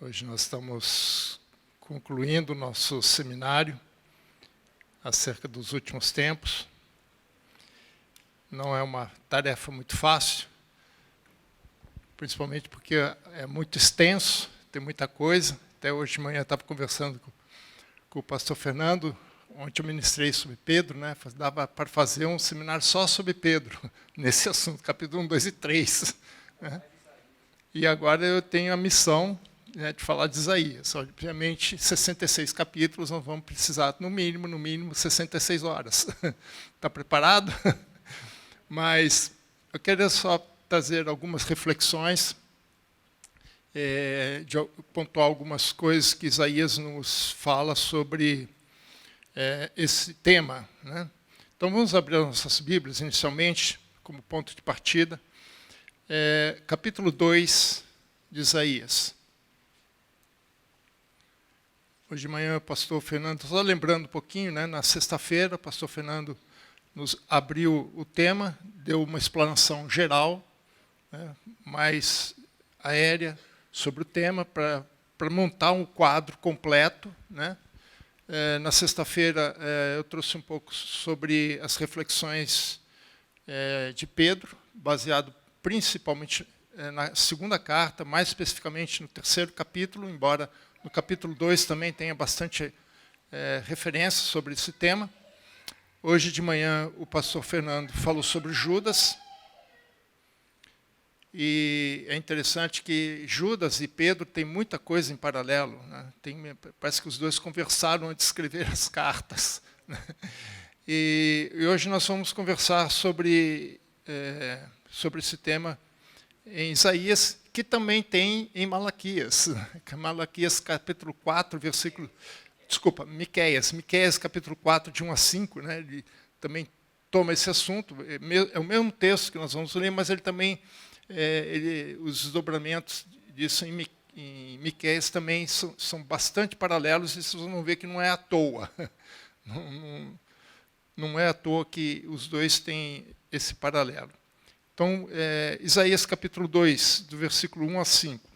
Hoje nós estamos concluindo o nosso seminário acerca dos últimos tempos. Não é uma tarefa muito fácil, principalmente porque é muito extenso, tem muita coisa. Até hoje de manhã eu estava conversando com o pastor Fernando, ontem eu ministrei sobre Pedro, né? Dava para fazer um seminário só sobre Pedro, nesse assunto, capítulo 1, 2 e 3. Né? E agora eu tenho a missão de falar de Isaías. Obviamente, 66 capítulos, nós vamos precisar, no mínimo, 66 horas. Está preparado? Mas eu queria só trazer algumas reflexões, pontuar algumas coisas que Isaías nos fala sobre esse tema. Né? Então, vamos abrir as nossas Bíblias, inicialmente, como ponto de partida. Capítulo 2 de Isaías. Hoje de manhã o pastor Fernando, só lembrando um pouquinho, né, na sexta-feira o pastor Fernando nos abriu o tema, deu uma explanação geral, né, mais aérea sobre o tema, para montar um quadro completo. Né. Na sexta-feira eu trouxe um pouco sobre as reflexões de Pedro, baseado principalmente na segunda carta, mais especificamente no terceiro capítulo, embora no capítulo 2 também tenha bastante referência sobre esse tema. Hoje de manhã o pastor Fernando falou sobre Judas. E é interessante que Judas e Pedro têm muita coisa em paralelo. Né? Parece que os dois conversaram antes de escrever as cartas. Né? E hoje nós vamos conversar sobre esse tema em Isaías, que também tem em Malaquias. Malaquias capítulo 4, versículo... Desculpa, Miqueias capítulo 4, de 1 a 5, né? Ele também toma esse assunto. É o mesmo texto que nós vamos ler, mas ele também... os desdobramentos disso em Miqueias também são bastante paralelos, e vocês vão ver que não é à toa. Não é à toa que os dois têm esse paralelo. Então, Isaías capítulo 2, do versículo 1 a 5.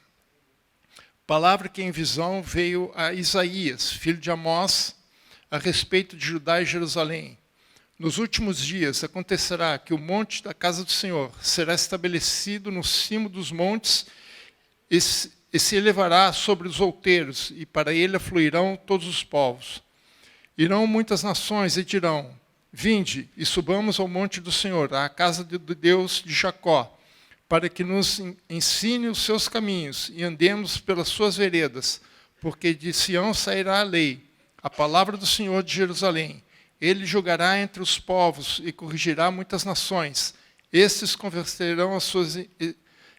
Palavra que em visão veio a Isaías, filho de Amós, a respeito de Judá e Jerusalém. Nos últimos dias acontecerá que o monte da casa do Senhor será estabelecido no cimo dos montes e se elevará sobre os outeiros, e para ele afluirão todos os povos. Irão muitas nações e dirão: vinde e subamos ao monte do Senhor, à casa do Deus de Jacó, para que nos ensine os seus caminhos e andemos pelas suas veredas, porque de Sião sairá a lei, a palavra do Senhor de Jerusalém. Ele julgará entre os povos e corrigirá muitas nações. Estes converterão as suas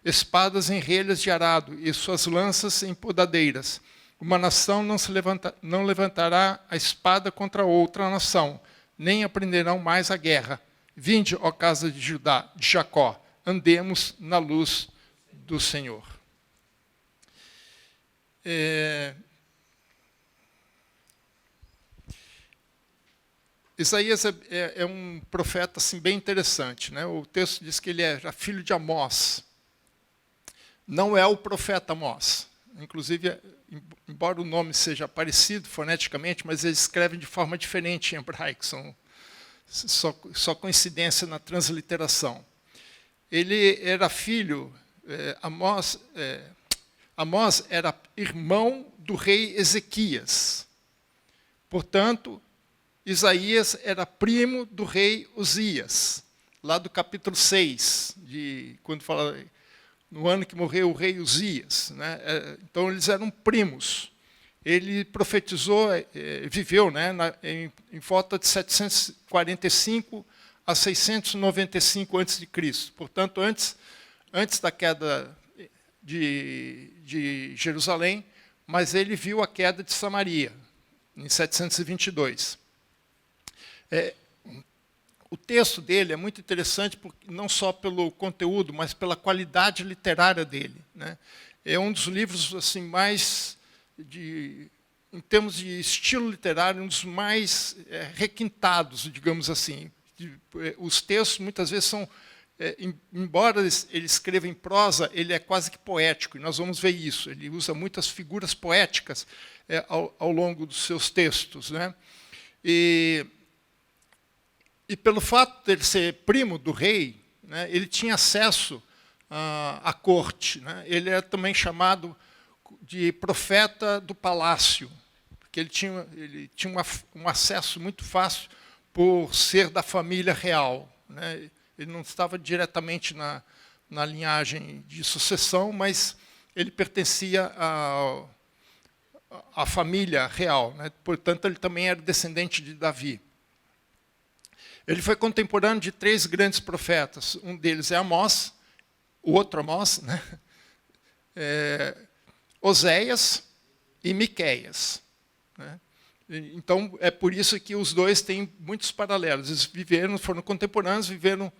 espadas em relhas de arado e suas lanças em podadeiras. Uma nação não levantará a espada contra outra nação, nem aprenderão mais a guerra. Vinde, ó casa de Judá, de Jacó, andemos na luz do Senhor. Isaías é um profeta assim, bem interessante. Né? O texto diz que ele era filho de Amós. Não é o profeta Amós. Inclusive, embora o nome seja parecido foneticamente, mas eles escrevem de forma diferente em hebraico. São só coincidência na transliteração. Ele era filho, Amós era irmão do rei Ezequias. Portanto, Isaías era primo do rei Uzias, lá do capítulo 6, quando fala no ano que morreu o rei Uzias. Né? Então, eles eram primos. Ele profetizou, viveu, né, em volta de 745 a 695 a.C. Portanto, antes da queda de Jerusalém, mas ele viu a queda de Samaria, em 722. O texto dele é muito interessante, não só pelo conteúdo, mas pela qualidade literária dele. Né? É um dos livros assim, mais, em termos de estilo literário, um dos mais requintados, digamos assim. Os textos, muitas vezes, são embora ele escreva em prosa, ele é quase que poético, e nós vamos ver isso. Ele usa muitas figuras poéticas ao longo dos seus textos, né? E pelo fato de ele ser primo do rei, né, ele tinha acesso à corte, né? Ele era também chamado de profeta do palácio, porque ele tinha um acesso muito fácil por ser da família real, né? Ele não estava diretamente na linhagem de sucessão, mas ele pertencia à família real, né? Portanto, ele também era descendente de Davi. Ele foi contemporâneo de 3 grandes profetas. Um deles é Amós, o outro Amós, né? Oséias e Miqueias, né? Então, é por isso que os dois têm muitos paralelos. Eles foram contemporâneos, viveram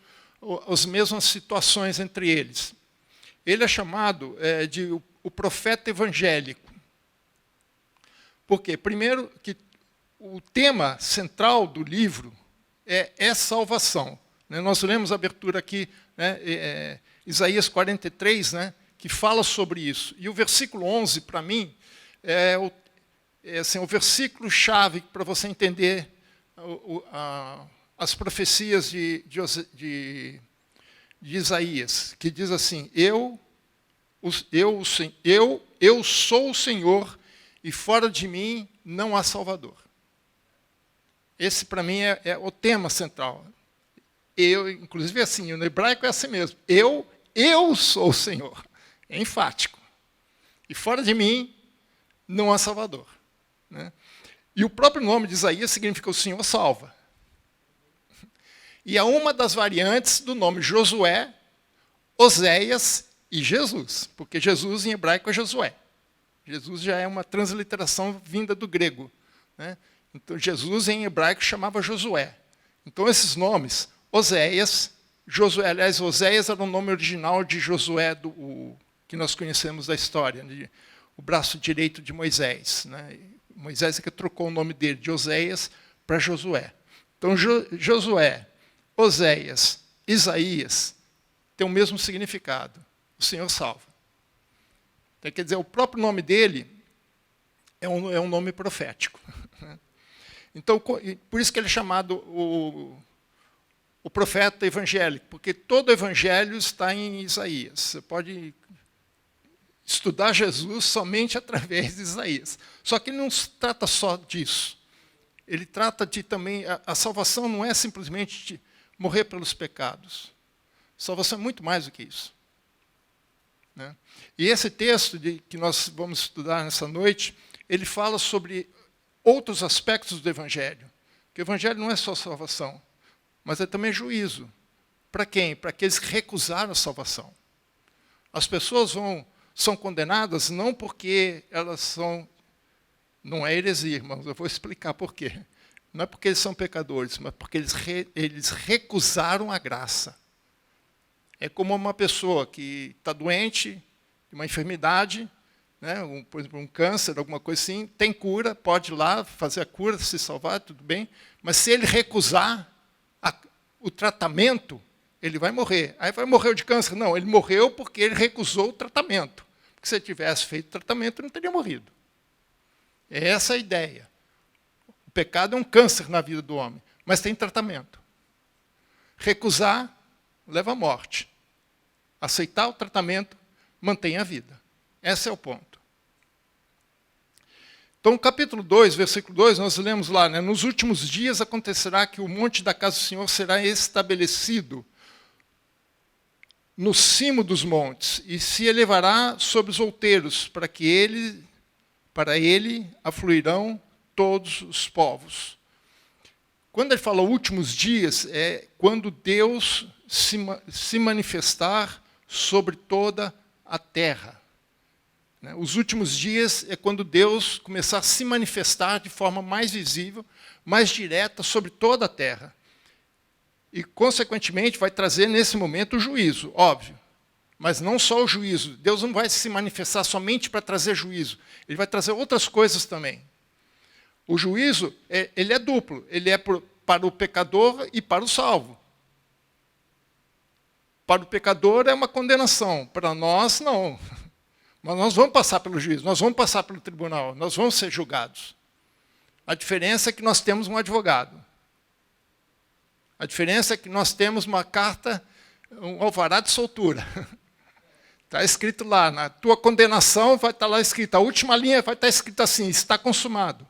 as mesmas situações entre eles. Ele é chamado de o profeta evangélico. Por quê? Primeiro, que o tema central do livro é salvação, né? Nós lemos a abertura aqui, né, Isaías 43, né, que fala sobre isso. E o versículo 11, para mim, é o versículo-chave para você entender as profecias de Isaías, que diz assim: eu sou o Senhor, e fora de mim não há Salvador. Esse, para mim, é o tema central. Inclusive, assim, no hebraico é assim mesmo. Eu sou o Senhor. É enfático. E fora de mim não há Salvador, né? E o próprio nome de Isaías significa o Senhor salva. E é uma das variantes do nome Josué, Oséias e Jesus, porque Jesus em hebraico é Josué. Jesus já é uma transliteração vinda do grego, né? Então, Jesus em hebraico chamava Josué. Então, esses nomes, Oséias, Josué, aliás, Oséias era o nome original de Josué, que nós conhecemos da história, né? O braço direito de Moisés, né? Moisés é que trocou o nome dele, de Oséias, para Josué. Então, Josué, Oséias, Isaías, têm o mesmo significado. O Senhor salva. Então, quer dizer, o próprio nome dele é um nome profético. Então, por isso que ele é chamado o profeta evangélico, porque todo o evangelho está em Isaías. Você pode estudar Jesus somente através de Isaías. Só que ele não se trata só disso. Ele trata de também... A salvação não é simplesmente de morrer pelos pecados. A salvação é muito mais do que isso, né? E esse texto que nós vamos estudar nessa noite, ele fala sobre outros aspectos do Evangelho. Porque o Evangelho não é só salvação, mas é também juízo. Para quem? Para aqueles que recusaram a salvação. As pessoas são condenadas não porque elas são... Não é heresia, irmãos, eu vou explicar por quê. Não é porque eles são pecadores, mas porque eles recusaram a graça. É como uma pessoa que está doente, uma enfermidade, né, por exemplo, um câncer, alguma coisa assim, tem cura, pode ir lá fazer a cura, se salvar, tudo bem, mas se ele recusar o tratamento, ele vai morrer. Aí vai morrer de câncer? Não, ele morreu porque ele recusou o tratamento. Porque se ele tivesse feito o tratamento, ele não teria morrido. É essa a ideia. O pecado é um câncer na vida do homem, mas tem tratamento. Recusar leva à morte. Aceitar o tratamento mantém a vida. Esse é o ponto. Então, no capítulo 2, versículo 2, nós lemos lá, né, nos últimos dias acontecerá que o monte da casa do Senhor será estabelecido no cimo dos montes e se elevará sobre os outeiros, para ele afluirão todos os povos. Quando ele fala últimos dias, é quando Deus se manifestar sobre toda a terra. Os últimos dias é quando Deus começar a se manifestar de forma mais visível, mais direta sobre toda a terra. E, consequentemente, vai trazer nesse momento o juízo, óbvio. Mas não só o juízo. Deus não vai se manifestar somente para trazer juízo. Ele vai trazer outras coisas também. O juízo, ele é duplo. Ele é para o pecador e para o salvo. Para o pecador é uma condenação, para nós não. Mas nós vamos passar pelo juízo, nós vamos passar pelo tribunal, nós vamos ser julgados. A diferença é que nós temos um advogado. A diferença é que nós temos uma carta, um alvará de soltura. Está escrito lá, na tua condenação vai estar lá escrito, a última linha vai estar escrito assim, está consumado.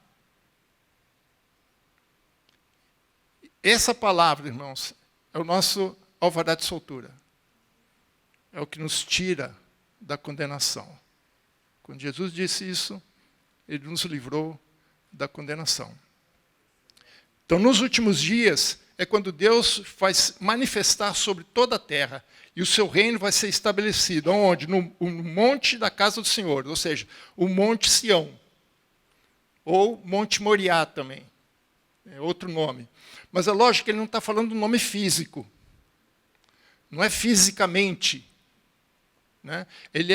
Essa palavra, irmãos, é o nosso alvará de soltura. É o que nos tira da condenação. Quando Jesus disse isso, ele nos livrou da condenação. Então, nos últimos dias, é quando Deus vai manifestar sobre toda a terra, e o seu reino vai ser estabelecido. Onde? No monte da casa do Senhor, ou seja, o Monte Sião, ou Monte Moriá também, é outro nome. Mas é lógico que ele não está falando do nome físico, não é fisicamente. Né? Ele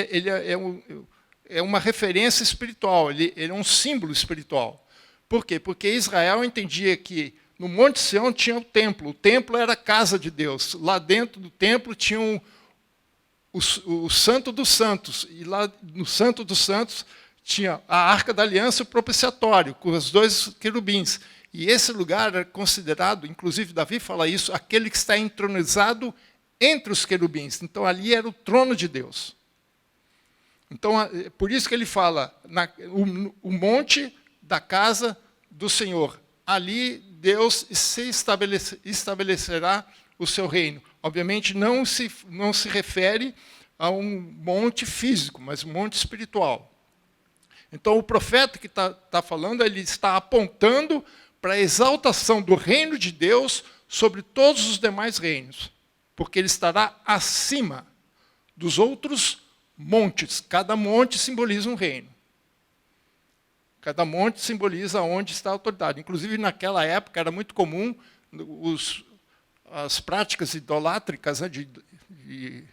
é uma referência espiritual, ele é um símbolo espiritual. Por quê? Porque Israel entendia que no Monte Sião tinha o templo era a casa de Deus. Lá dentro do templo tinha o Santo dos Santos, e lá no Santo dos Santos tinha a Arca da Aliança e o propiciatório, com os 2 querubins. E esse lugar era considerado, inclusive Davi fala isso, aquele que está entronizado entre os querubins. Então, ali era o trono de Deus. Então, por isso que ele fala, o monte da casa do Senhor. Ali, Deus se estabelecerá o seu reino. Obviamente, não se refere a um monte físico, mas um monte espiritual. Então, o profeta que está falando, ele está apontando para a exaltação do reino de Deus sobre todos os demais reinos. Porque ele estará acima dos outros montes. Cada monte simboliza um reino. Cada monte simboliza onde está a autoridade. Inclusive, naquela época, era muito comum as práticas idolátricas, né, de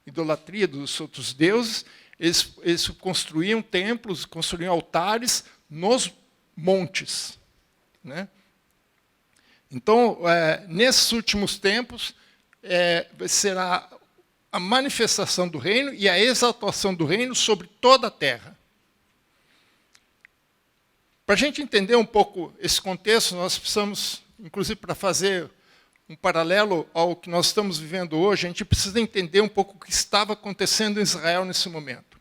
idolatria dos outros deuses. Eles construíam templos, construíam altares nos montes. Né? Então, nesses últimos tempos, será a manifestação do reino e a exaltação do reino sobre toda a terra. Para a gente entender um pouco esse contexto, nós precisamos, inclusive para fazer um paralelo ao que nós estamos vivendo hoje, a gente precisa entender um pouco o que estava acontecendo em Israel nesse momento.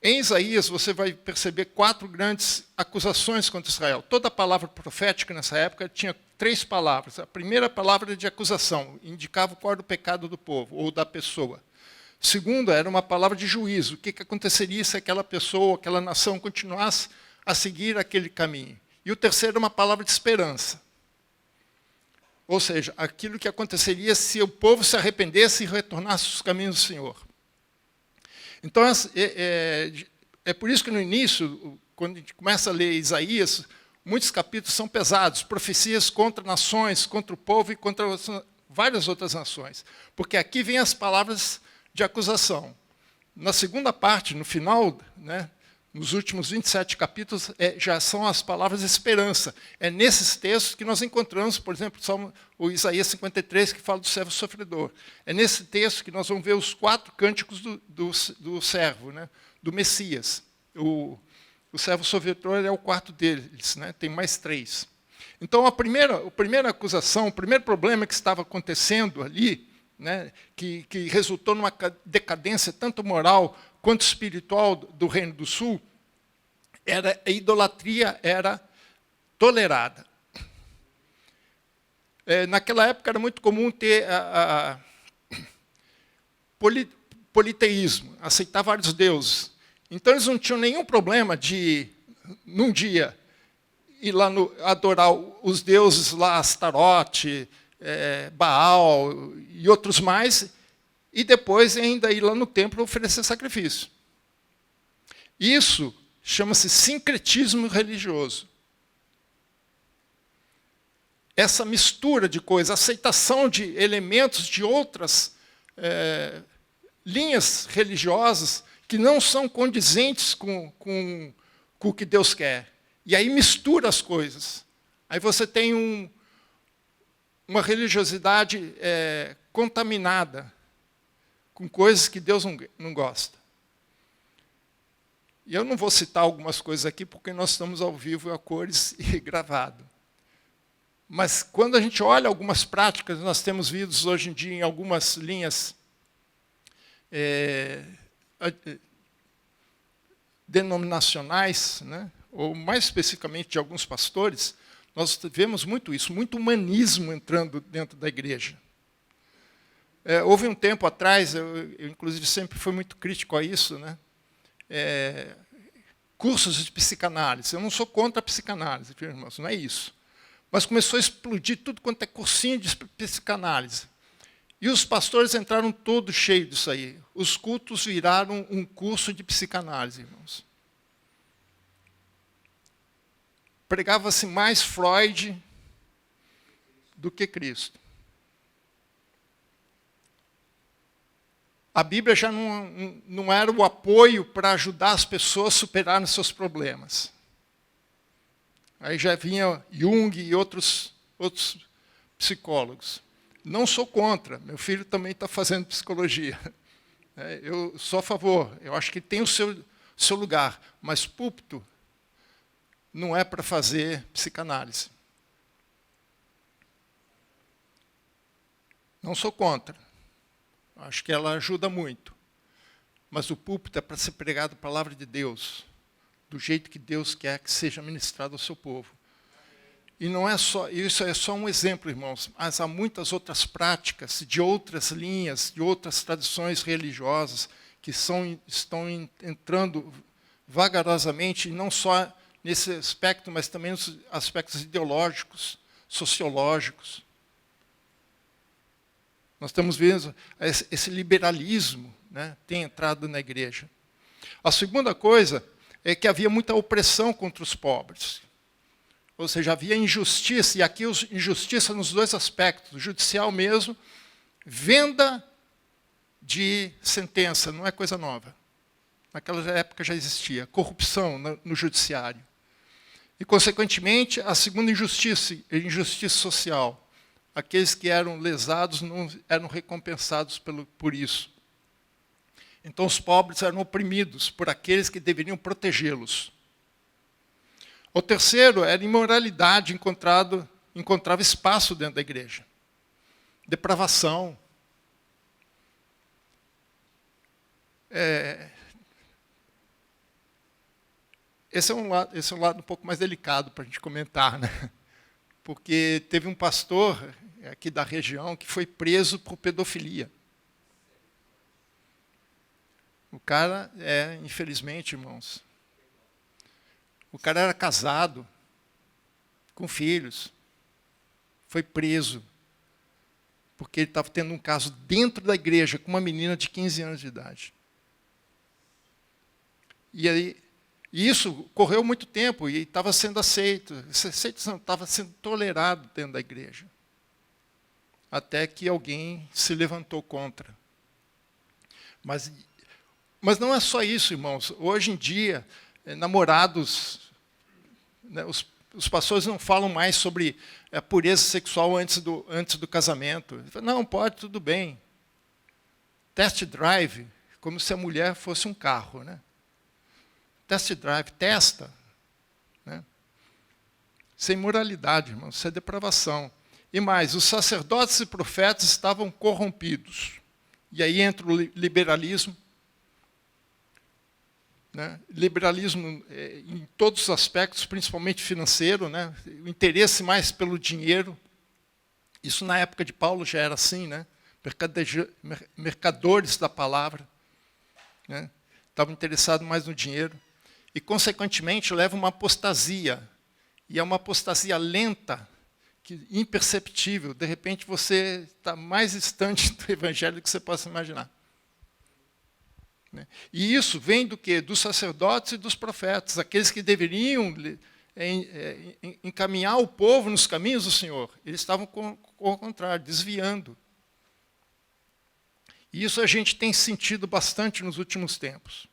Em Isaías, você vai perceber 4 grandes acusações contra Israel. Toda palavra profética nessa época tinha 3 palavras. A primeira palavra de acusação, indicava qual era o pecado do povo, ou da pessoa. A segunda era uma palavra de juízo. O que aconteceria se aquela pessoa, aquela nação continuasse a seguir aquele caminho. E o terceiro é uma palavra de esperança. Ou seja, aquilo que aconteceria se o povo se arrependesse e retornasse aos caminhos do Senhor. Então, é por isso que no início, quando a gente começa a ler Isaías, muitos capítulos são pesados, profecias contra nações, contra o povo e contra várias outras nações. Porque aqui vem as palavras de acusação. Na segunda parte, no final, né, nos últimos 27 capítulos, já são as palavras de esperança. É nesses textos que nós encontramos, por exemplo, o Isaías 53, que fala do servo sofredor. É nesse texto que nós vamos ver os 4 cânticos do servo, né, do Messias. O servo sofredor é o 4º deles, né, tem mais 3. Então, a primeira acusação, o primeiro problema que estava acontecendo ali, né, que resultou numa decadência tanto moral quanto espiritual do Reino do Sul, a idolatria era tolerada. Naquela época era muito comum ter politeísmo, aceitar vários deuses. Então eles não tinham nenhum problema de, num dia, ir lá adorar os deuses lá, Astarote, Baal e outros mais, e depois ainda ir lá no templo oferecer sacrifício. Isso chama-se sincretismo religioso. Essa mistura de coisas, aceitação de elementos de outras linhas religiosas que não são condizentes com o que Deus quer. E aí mistura as coisas. Aí você tem uma religiosidade contaminada, com coisas que Deus não gosta. E eu não vou citar algumas coisas aqui, porque nós estamos ao vivo, a cores e gravado. Mas quando a gente olha algumas práticas, nós temos visto hoje em dia em algumas linhas denominacionais, né, ou mais especificamente de alguns pastores, nós vemos muito isso, muito humanismo entrando dentro da igreja. Houve um tempo atrás, eu inclusive sempre fui muito crítico a isso, né, cursos de psicanálise. Eu não sou contra a psicanálise, irmãos, não é isso. Mas começou a explodir tudo quanto é cursinho de psicanálise. E os pastores entraram todos cheios disso aí. Os cultos viraram um curso de psicanálise, irmãos. Pregava-se mais Freud do que Cristo. A Bíblia já não era o apoio para ajudar as pessoas a superarem seus problemas. Aí já vinha Jung e outros psicólogos. Não sou contra, meu filho também está fazendo psicologia. Eu sou a favor, eu acho que tem o seu lugar, mas púlpito não é para fazer psicanálise. Não sou contra, acho que ela ajuda muito, mas o púlpito é para ser pregado a palavra de Deus, do jeito que Deus quer que seja ministrado ao seu povo. E não é só, isso é só um exemplo, irmãos, mas há muitas outras práticas de outras linhas, de outras tradições religiosas que estão entrando vagarosamente, não só nesse aspecto, mas também nos aspectos ideológicos, sociológicos. Nós estamos vendo esse liberalismo, né, tem entrado na igreja. A segunda coisa é que havia muita opressão contra os pobres. Ou seja, havia injustiça, e aqui injustiça nos dois aspectos, judicial mesmo, venda de sentença, não é coisa nova. Naquela época já existia, corrupção no judiciário. E, consequentemente, a segunda injustiça social. Aqueles que eram lesados não eram recompensados por isso. Então, os pobres eram oprimidos por aqueles que deveriam protegê-los. O terceiro era imoralidade, encontrava espaço dentro da igreja. Depravação. Esse é um lado um pouco mais delicado para a gente comentar, né? Porque teve um pastor aqui da região que foi preso por pedofilia. O cara, infelizmente, irmãos, o cara era casado, com filhos, foi preso, porque ele estava tendo um caso dentro da igreja com uma menina de 15 anos de idade. E aí, isso correu muito tempo e estava sendo aceito, estava sendo tolerado dentro da igreja. Até que alguém se levantou contra. Mas não é só isso, irmãos. Hoje em dia, namorados, né, os pastores não falam mais sobre a pureza sexual antes do casamento. Não, pode, tudo bem. Test drive, como se a mulher fosse um carro, né? Test drive, testa. Né? Sem moralidade, irmãos, isso é depravação. E mais, os sacerdotes e profetas estavam corrompidos. E aí entra o liberalismo. Né? Liberalismo em todos os aspectos, principalmente financeiro, né? O interesse mais pelo dinheiro. Isso na época de Paulo já era assim, né? Mercadores da palavra, né? Estavam interessados mais no dinheiro. E, consequentemente, leva uma apostasia. E é uma apostasia lenta, imperceptível. De repente, você está mais distante do evangelho do que você possa imaginar. E isso vem do quê? Dos sacerdotes e dos profetas, aqueles que deveriam encaminhar o povo nos caminhos do Senhor. Eles estavam, ao contrário, desviando. E isso a gente tem sentido bastante nos últimos tempos.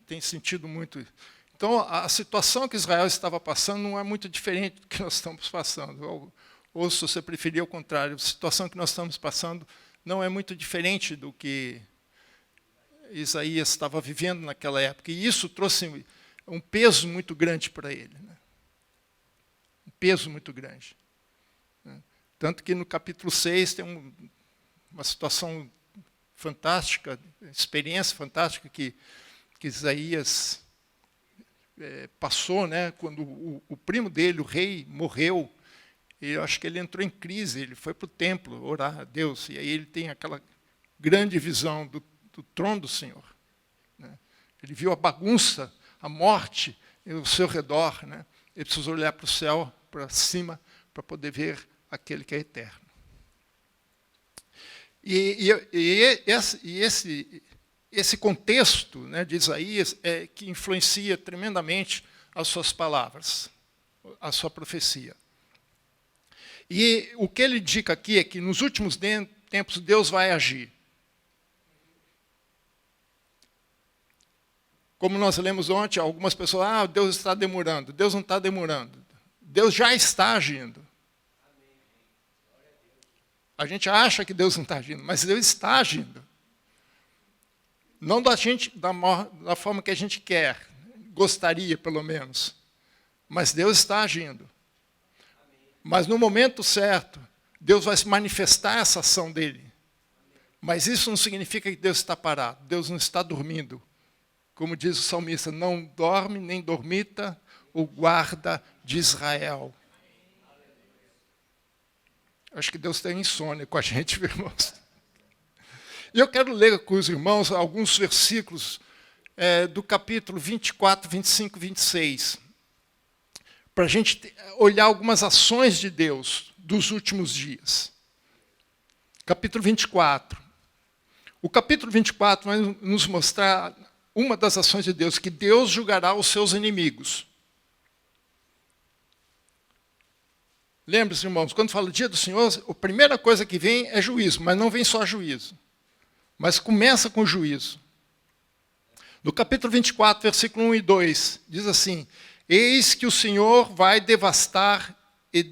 Tem sentido muito isso. Então, a situação que Israel estava passando não é muito diferente do que nós estamos passando. Ou se você preferir, ao contrário, a situação que nós estamos passando não é muito diferente do que Isaías estava vivendo naquela época. E isso trouxe um peso muito grande para ele. Né? Um peso muito grande. Né? Tanto que no capítulo 6 tem uma situação fantástica, experiência fantástica que Isaías passou, né? Quando o primo dele, o rei, morreu. Eu acho que ele entrou em crise, ele foi para o templo orar a Deus, e aí ele tem aquela grande visão do trono do Senhor. Né? Ele viu a bagunça, a morte ao seu redor. Né? Ele precisou olhar para o céu, para cima, para poder ver aquele que é eterno. E esse contexto, né, de Isaías é que influencia tremendamente as suas palavras, a sua profecia. E o que ele indica aqui é que nos últimos tempos Deus vai agir. Como nós lemos ontem, algumas pessoas, Deus está demorando. Deus não está demorando. Deus já está agindo. A gente acha que Deus não está agindo, mas Deus está agindo. Não da forma que a gente quer, gostaria pelo menos. Mas Deus está agindo. Mas no momento certo, Deus vai se manifestar essa ação dele. Mas isso não significa que Deus está parado. Deus não está dormindo. Como diz o salmista, não dorme nem dormita o guarda de Israel. Acho que Deus tem insônia com a gente, irmãos. E eu quero ler com os irmãos alguns versículos do capítulo 24, 25 e 26. Para a gente olhar algumas ações de Deus dos últimos dias. Capítulo 24. O capítulo 24 vai nos mostrar uma das ações de Deus, que Deus julgará os seus inimigos. Lembre-se, irmãos, quando fala dia do Senhor, a primeira coisa que vem é juízo, mas não vem só juízo. Mas começa com juízo. No capítulo 24, versículo 1 e 2, diz assim: eis que o Senhor vai devastar e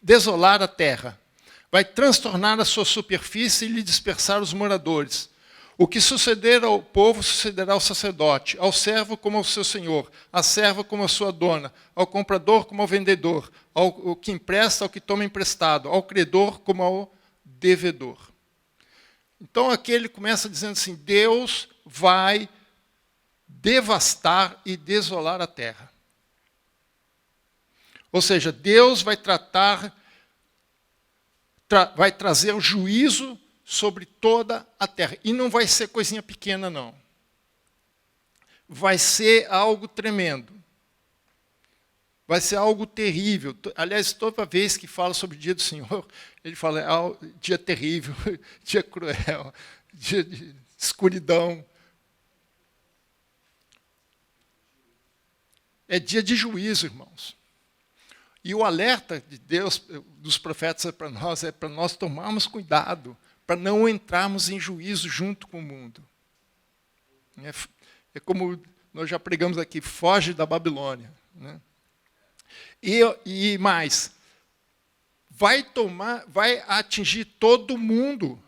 desolar a terra. Vai transtornar a sua superfície e lhe dispersar os moradores. O que suceder ao povo, sucederá ao sacerdote, ao servo como ao seu senhor, à serva como à sua dona, ao comprador como ao vendedor, ao que empresta, ao que toma emprestado, ao credor como ao devedor. Então aqui ele começa dizendo assim, Deus vai devastar e desolar a terra. Ou seja, Deus vai vai trazer o juízo sobre toda a terra. E não vai ser coisinha pequena, não. Vai ser algo tremendo. Vai ser algo terrível. Aliás, toda vez que fala sobre o dia do Senhor, ele fala, dia terrível, dia cruel, dia de escuridão. É dia de juízo, irmãos. E o alerta de Deus, dos profetas é para nós tomarmos cuidado, para não entrarmos em juízo junto com o mundo. É como nós já pregamos aqui, foge da Babilônia. Né? E mais, vai atingir todo mundo,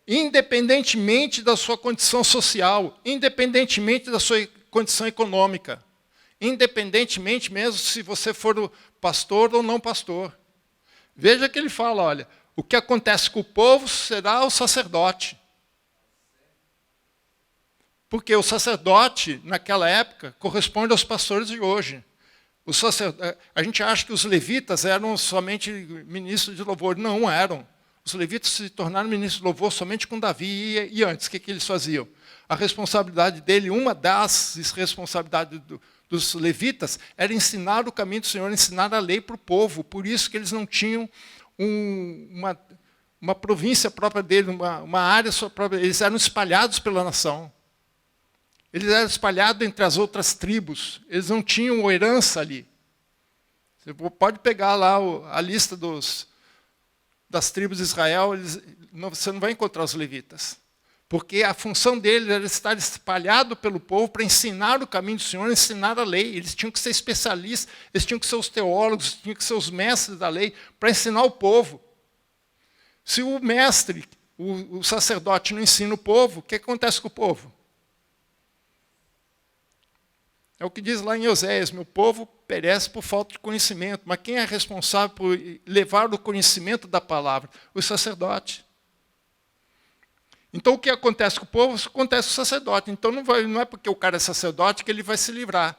independentemente da sua condição social, independentemente da sua condição econômica, independentemente mesmo se você for pastor ou não pastor. Veja que ele fala, olha, o que acontece com o povo será o sacerdote. Porque o sacerdote, naquela época, corresponde aos pastores de hoje. A gente acha que os levitas eram somente ministros de louvor. Não eram. Os levitas se tornaram ministros de louvor somente com Davi e antes. O que eles faziam? A responsabilidade dele, uma das responsabilidades dos levitas, era ensinar o caminho do Senhor, ensinar a lei para o povo. Por isso que eles não tinham uma província própria dele, uma área sua própria. Eles eram espalhados pela nação. Eles eram espalhados entre as outras tribos. Eles não tinham herança ali. Você pode pegar lá a lista das tribos de Israel, você não vai encontrar os levitas. Porque a função deles era estar espalhado pelo povo para ensinar o caminho do Senhor, ensinar a lei. Eles tinham que ser especialistas, eles tinham que ser os teólogos, tinham que ser os mestres da lei, para ensinar o povo. Se o mestre, o sacerdote não ensina o povo, o que acontece com o povo? É o que diz lá em Oséias, meu povo perece por falta de conhecimento. Mas quem é responsável por levar o conhecimento da palavra? O sacerdote. Então o que acontece com o povo? Isso acontece com o sacerdote. Então não é porque o cara é sacerdote que ele vai se livrar.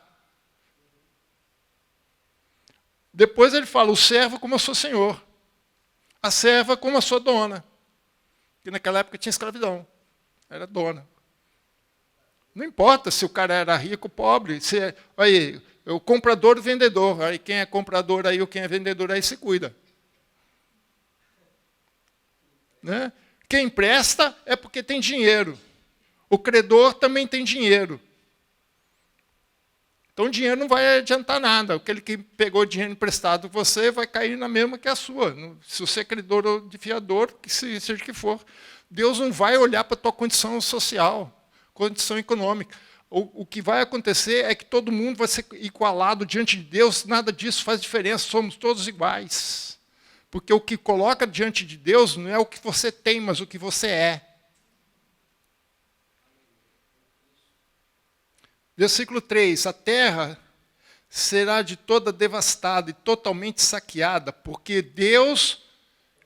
Depois ele fala, o servo como a sua senhor. A serva como a sua dona. Porque naquela época tinha escravidão. Era dona. Não importa se o cara era rico ou pobre. Aí, o comprador e o vendedor. Aí quem é comprador aí ou quem é vendedor aí se cuida. Né? Quem empresta é porque tem dinheiro. O credor também tem dinheiro. Então o dinheiro não vai adiantar nada. Aquele que pegou dinheiro emprestado de você vai cair na mesma que a sua. Se você é credor ou de fiador, que seja o que for. Deus não vai olhar para a tua condição social. Condição econômica. O que vai acontecer é que todo mundo vai ser igualado diante de Deus, nada disso faz diferença, somos todos iguais. Porque o que coloca diante de Deus não é o que você tem, mas o que você é. Versículo 3, a terra será de toda devastada e totalmente saqueada, porque Deus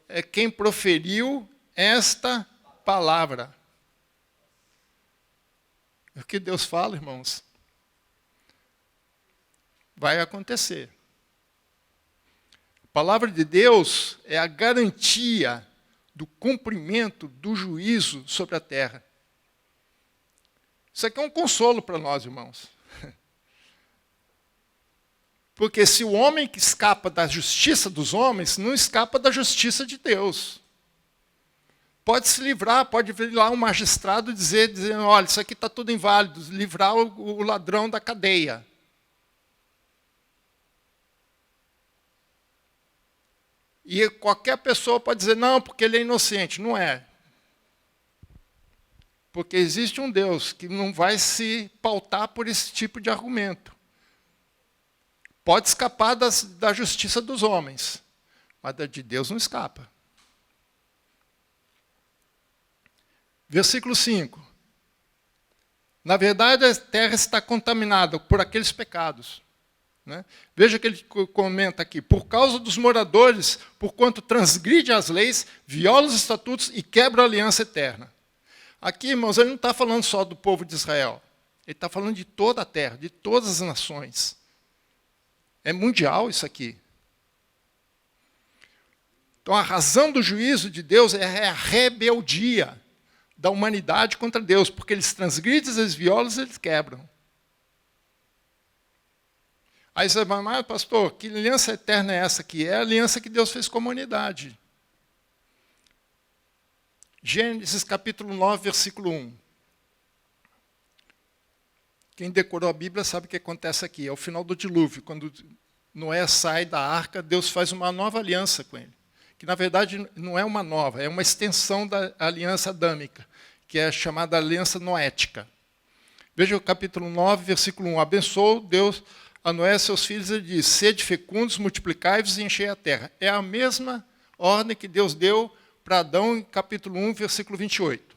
é quem proferiu esta palavra. O que Deus fala, irmãos, vai acontecer. A palavra de Deus é a garantia do cumprimento do juízo sobre a terra. Isso aqui é um consolo para nós, irmãos. Porque se o homem que escapa da justiça dos homens, não escapa da justiça de Deus. Pode se livrar, pode vir lá um magistrado dizer olha, isso aqui está tudo inválido, livrar o ladrão da cadeia. E qualquer pessoa pode dizer, não, porque ele é inocente. Não é. Porque existe um Deus que não vai se pautar por esse tipo de argumento. Pode escapar da justiça dos homens, mas da de Deus não escapa. Versículo 5. Na verdade, a terra está contaminada por aqueles pecados. Né? Veja que ele comenta aqui. Por causa dos moradores, porquanto transgride as leis, viola os estatutos e quebra a aliança eterna. Aqui, irmãos, ele não está falando só do povo de Israel. Ele está falando de toda a terra, de todas as nações. É mundial isso aqui. Então, a razão do juízo de Deus é a rebeldia da humanidade contra Deus, porque eles transgridem, eles violam, eles quebram. Aí você vai, mas pastor, que aliança eterna é essa aqui? É a aliança que Deus fez com a humanidade. Gênesis capítulo 9, versículo 1. Quem decorou a Bíblia sabe o que acontece aqui. É o final do dilúvio. Quando Noé sai da arca, Deus faz uma nova aliança com ele. Que, na verdade, não é uma nova, é uma extensão da aliança adâmica, que é chamada aliança noética. Veja o capítulo 9, versículo 1. Abençoou Deus a Noé e seus filhos, ele diz, sede fecundos, multiplicai-vos e enchei a terra. É a mesma ordem que Deus deu para Adão em capítulo 1, versículo 28.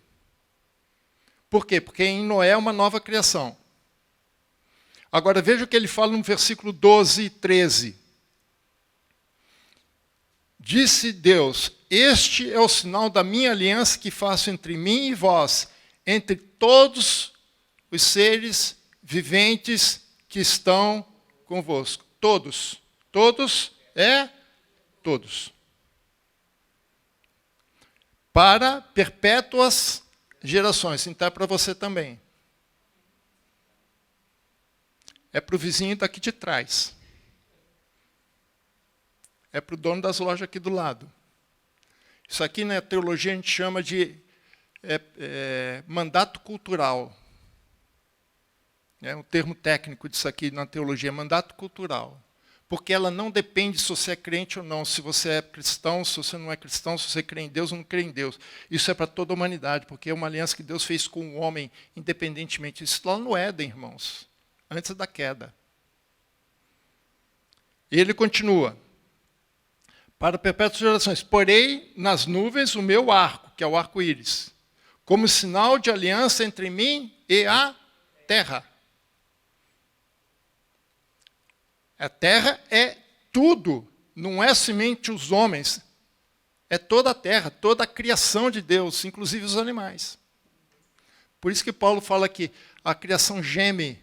Por quê? Porque em Noé é uma nova criação. Agora veja o que ele fala no versículo 12 e 13. Disse Deus, este é o sinal da minha aliança que faço entre mim e vós, entre todos os seres viventes que estão convosco. Todos. Todos é todos. Para perpétuas gerações. Então é para você também. É para o vizinho daqui de trás. É para o dono das lojas aqui do lado. Isso aqui na teologia a gente chama de mandato cultural. É um termo técnico disso aqui na teologia, mandato cultural. Porque ela não depende se você é crente ou não, se você é cristão, se você não é cristão, se você crê em Deus ou não crê em Deus. Isso é para toda a humanidade, porque é uma aliança que Deus fez com o homem, independentemente. Isso lá no Éden, irmãos, antes da queda. E ele continua. para perpétuas gerações. Porei nas nuvens o meu arco, que é o arco-íris, como sinal de aliança entre mim e a terra. A terra é tudo, não é somente os homens, é toda a terra, toda a criação de Deus, inclusive os animais. Por isso que Paulo fala que a criação geme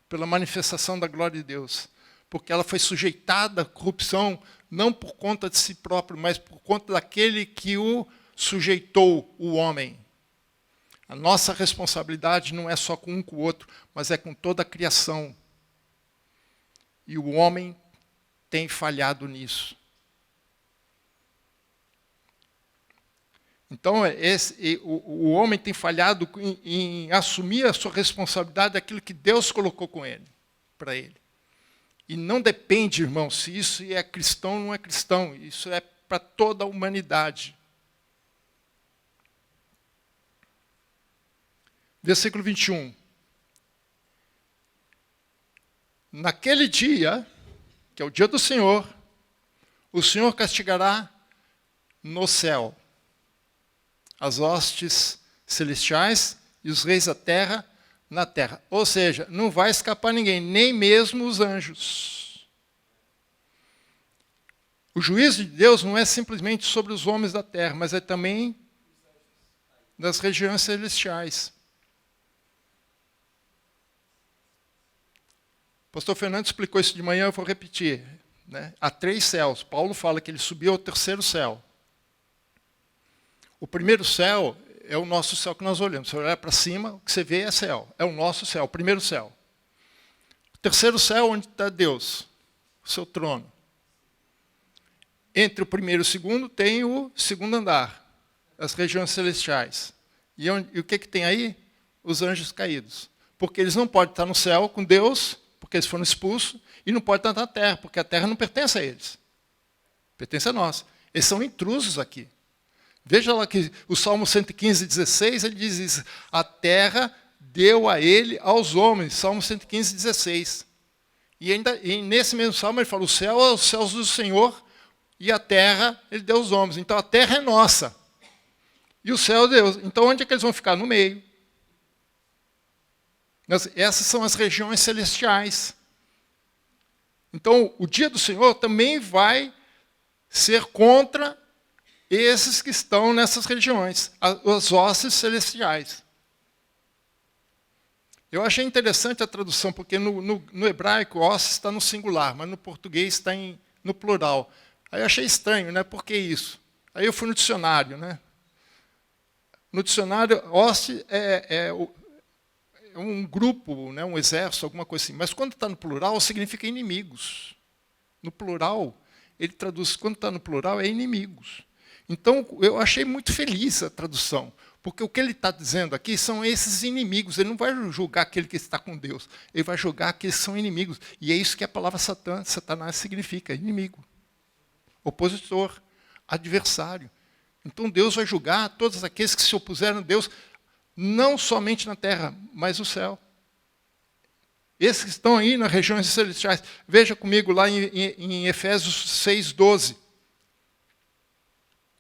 pela manifestação da glória de Deus, porque ela foi sujeitada à corrupção, não por conta de si próprio, mas por conta daquele que o sujeitou, o homem. A nossa responsabilidade não é só com um com o outro, mas é com toda a criação. E o homem tem falhado nisso. Então, o homem tem falhado em assumir a sua responsabilidade daquilo que Deus colocou com ele, para ele. E não depende, irmão, se isso é cristão ou não é cristão. Isso é para toda a humanidade. Versículo 21. Naquele dia, que é o dia do Senhor, o Senhor castigará no céu as hostes celestiais e os reis da terra na terra. Ou seja, não vai escapar ninguém, nem mesmo os anjos. O juízo de Deus não é simplesmente sobre os homens da terra, mas é também das regiões celestiais. O pastor Fernando explicou isso de manhã, eu vou repetir. Né? Há 3 céus. Paulo fala que ele subiu ao 3º céu. O primeiro céu é o nosso céu que nós olhamos. Se você olhar para cima, o que você vê é céu. É o nosso céu, o primeiro céu. O 3º céu, onde está Deus, o seu trono. Entre o primeiro e o segundo, tem o 2º andar, as regiões celestiais. E o que tem aí? Os anjos caídos. Porque eles não podem estar no céu com Deus, porque eles foram expulsos, e não podem estar na terra, porque a terra não pertence a eles. Pertence a nós. Eles são intrusos aqui. Veja lá que o Salmo 115, 16, ele diz isso. A terra deu a ele, aos homens. Salmo 115, 16. E nesse mesmo salmo ele fala, o céu é os céus do Senhor, e a terra ele deu aos homens. Então a terra é nossa. E o céu é Deus. Então onde é que eles vão ficar? No meio. Essas são as regiões celestiais. Então o dia do Senhor também vai ser contra esses que estão nessas regiões, as hostes celestiais. Eu achei interessante a tradução, porque no hebraico, hostes está no singular, mas no português está no plural. Aí eu achei estranho, né? Por que isso? Aí eu fui no dicionário. Né? No dicionário, hoste é um grupo, né? Um exército, alguma coisa assim. Mas quando está no plural, significa inimigos. No plural, ele traduz, quando está no plural, é inimigos. Então, eu achei muito feliz a tradução, porque o que ele está dizendo aqui são esses inimigos. Ele não vai julgar aquele que está com Deus, ele vai julgar aqueles que são inimigos. E é isso que a palavra Satanás significa, inimigo, opositor, adversário. Então, Deus vai julgar todos aqueles que se opuseram a Deus, não somente na terra, mas no céu. Esses que estão aí nas regiões celestiais. Veja comigo lá em Efésios 6:12.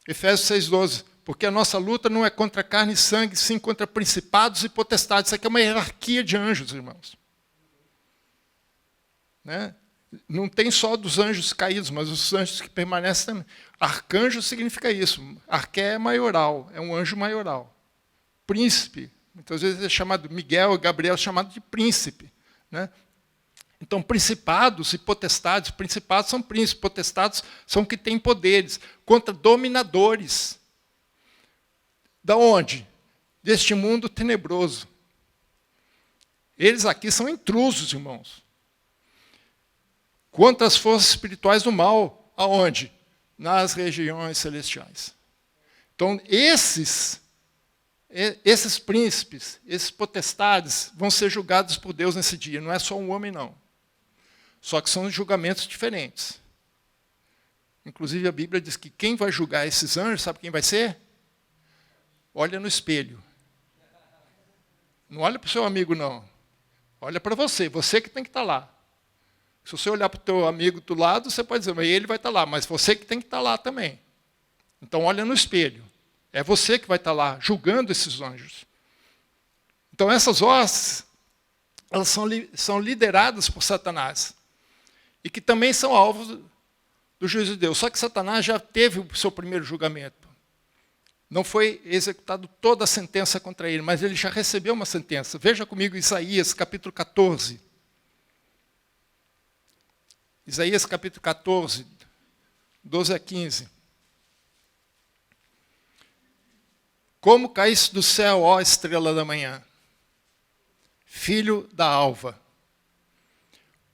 Efésios 6:12, porque a nossa luta não é contra carne e sangue, sim contra principados e potestades. Isso aqui é uma hierarquia de anjos, irmãos. Né? Não tem só dos anjos caídos, mas os anjos que permanecem também. Arcanjo significa isso. Arqué é maioral, é um anjo maioral. Príncipe, muitas vezes é chamado, Miguel e Gabriel é chamado de príncipe. Né? Então, principados e potestades, principados são príncipes, potestades são que têm poderes, contra dominadores. Da onde? Deste mundo tenebroso. Eles aqui são intrusos, irmãos. Contra as forças espirituais do mal, aonde? Nas regiões celestiais. Então, esses príncipes, esses potestades, vão ser julgados por Deus nesse dia. Não é só um homem, não. Só que são julgamentos diferentes. Inclusive, a Bíblia diz que quem vai julgar esses anjos, sabe quem vai ser? Olha no espelho. Não olha para o seu amigo, não. Olha para você, você que tem que estar lá. Se você olhar para o teu amigo do lado, você pode dizer, mas ele vai estar lá, mas você que tem que estar lá também. Então olha no espelho. É você que vai estar lá, julgando esses anjos. Então essas hostes, elas são lideradas por Satanás. E que também são alvos do juízo de Deus. Só que Satanás já teve o seu primeiro julgamento. Não foi executado toda a sentença contra ele, mas ele já recebeu uma sentença. Veja comigo Isaías, capítulo 14. Isaías, capítulo 14, 12 a 15. Como caíste do céu, ó estrela da manhã, filho da alva.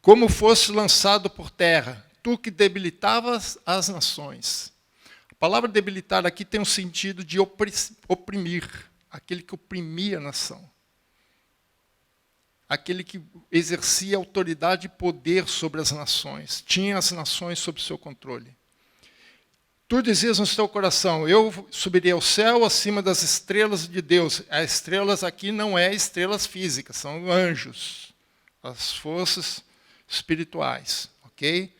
Como foste lançado por terra, tu que debilitavas as nações. A palavra debilitar aqui tem um sentido de oprimir, aquele que oprimia a nação. Aquele que exercia autoridade e poder sobre as nações, tinha as nações sob seu controle. Tu dizias no teu coração, eu subirei ao céu acima das estrelas de Deus. As estrelas aqui não é estrelas físicas, são anjos, as forças espirituais, ok?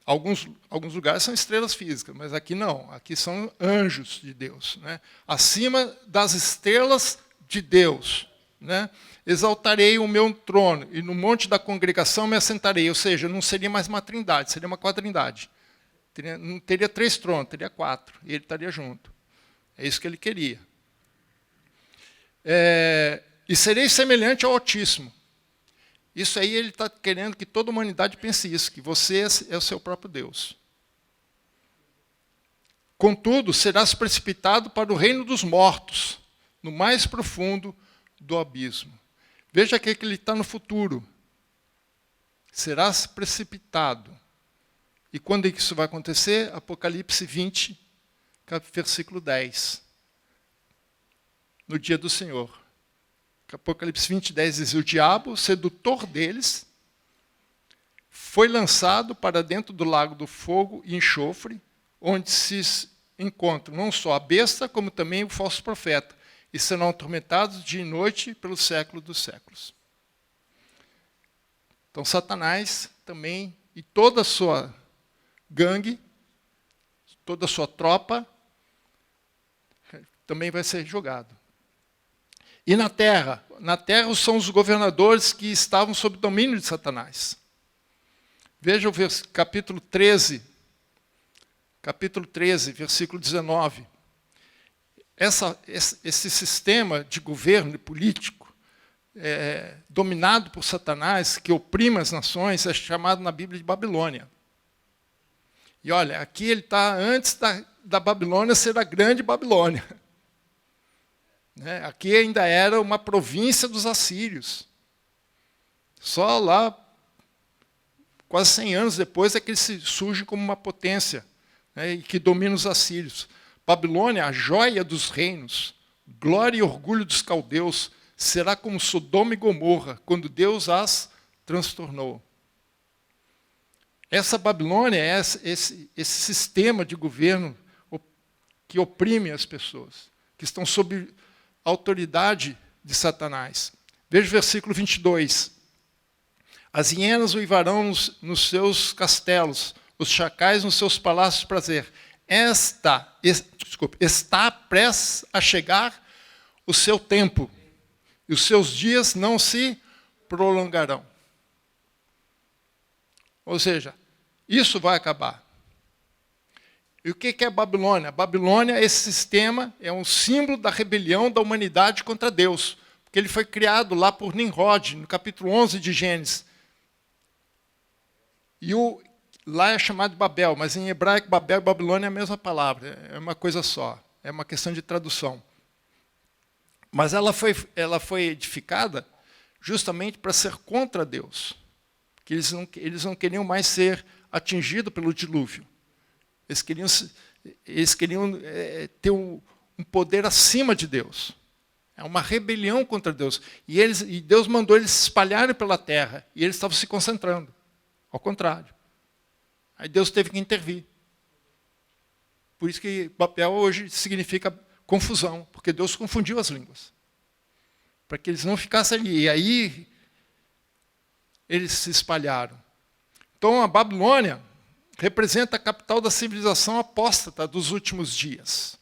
Alguns lugares são estrelas físicas, mas aqui não. Aqui são anjos de Deus. Né? Acima das estrelas de Deus. Né? Exaltarei o meu trono, e no monte da congregação me assentarei. Ou seja, não seria mais uma trindade, seria uma quadrindade. Não teria 3 tronos, teria 4. E ele estaria junto. É isso que ele queria. E serei semelhante ao Altíssimo. Isso aí ele está querendo que toda a humanidade pense isso, que você é o seu próprio Deus. Contudo, serás precipitado para o reino dos mortos, no mais profundo do abismo. Veja que ele está no futuro. Serás precipitado. E quando é que isso vai acontecer? Apocalipse 20, versículo 10. No dia do Senhor. Apocalipse 20, 10 diz, o diabo, sedutor deles, foi lançado para dentro do lago do fogo e enxofre, onde se encontram não só a besta, como também o falso profeta, e serão atormentados dia e noite pelo século dos séculos. Então, Satanás também, e toda a sua gangue, toda a sua tropa, também vai ser jogado. E na terra são os governadores que estavam sob o domínio de Satanás. Veja o capítulo 13, versículo 19. Esse sistema de governo político, dominado por Satanás, que oprime as nações, é chamado na Bíblia de Babilônia. E olha, aqui ele está antes da Babilônia ser a grande Babilônia. Aqui ainda era uma província dos assírios. Só lá, quase 100 anos depois, é que eles surgem como uma potência, e que domina os assírios. Babilônia, a joia dos reinos, glória e orgulho dos caldeus, será como Sodoma e Gomorra, quando Deus as transtornou. Essa Babilônia é esse sistema de governo que oprime as pessoas, que estão sob a autoridade de Satanás. Veja o versículo 22. As hienas uivarão nos seus castelos, os chacais nos seus palácios de prazer. Está prestes a chegar o seu tempo, e os seus dias não se prolongarão. Ou seja, isso vai acabar. E o que é Babilônia? Babilônia, esse sistema, é um símbolo da rebelião da humanidade contra Deus. Porque ele foi criado lá por Nimrod, no capítulo 11 de Gênesis. E lá é chamado de Babel, mas em hebraico, Babel e Babilônia é a mesma palavra. É uma coisa só. É uma questão de tradução. Mas ela foi edificada justamente para ser contra Deus. Porque eles não queriam mais ser atingidos pelo dilúvio. Eles queriam ter um poder acima de Deus. É uma rebelião contra Deus. E Deus mandou eles se espalharem pela terra. E eles estavam se concentrando. Ao contrário. Aí Deus teve que intervir. Por isso que Babel hoje significa confusão. Porque Deus confundiu as línguas. Para que eles não ficassem ali. E aí eles se espalharam. Então, a Babilônia representa a capital da civilização apóstata dos últimos dias.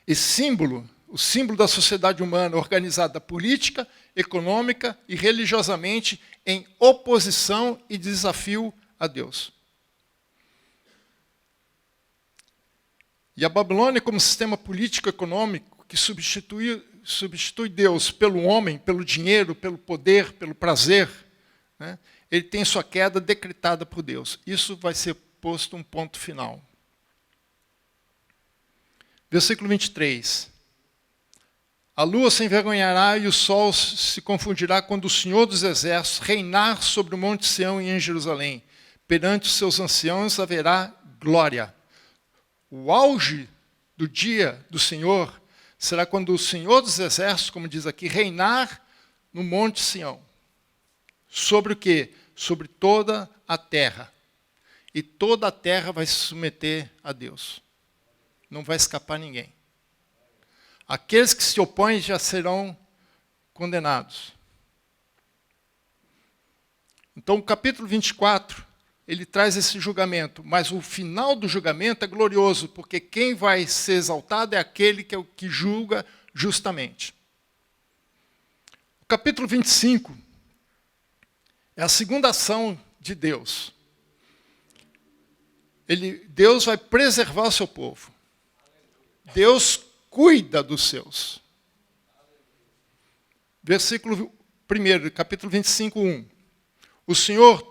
Esse símbolo, o símbolo da sociedade humana organizada política, econômica e religiosamente em oposição e desafio a Deus. E a Babilônia, como sistema político-econômico que substitui Deus pelo homem, pelo dinheiro, pelo poder, pelo prazer, né? Ele tem sua queda decretada por Deus. Isso vai ser posto um ponto final. Versículo 23. A lua se envergonhará e o sol se confundirá quando o Senhor dos Exércitos reinar sobre o monte Sião e em Jerusalém. Perante os seus anciãos haverá glória. O auge do dia do Senhor será quando o Senhor dos Exércitos, como diz aqui, reinar no monte Sião. Sobre o quê? Sobre toda a terra. E toda a terra vai se submeter a Deus. Não vai escapar ninguém. Aqueles que se opõem já serão condenados. Então, o capítulo 24, ele traz esse julgamento, mas o final do julgamento é glorioso, porque quem vai ser exaltado é aquele que julga justamente. O capítulo 25 é a segunda ação de Deus. Deus vai preservar o seu povo. Deus cuida dos seus. Versículo 1, capítulo 25, 1. O Senhor,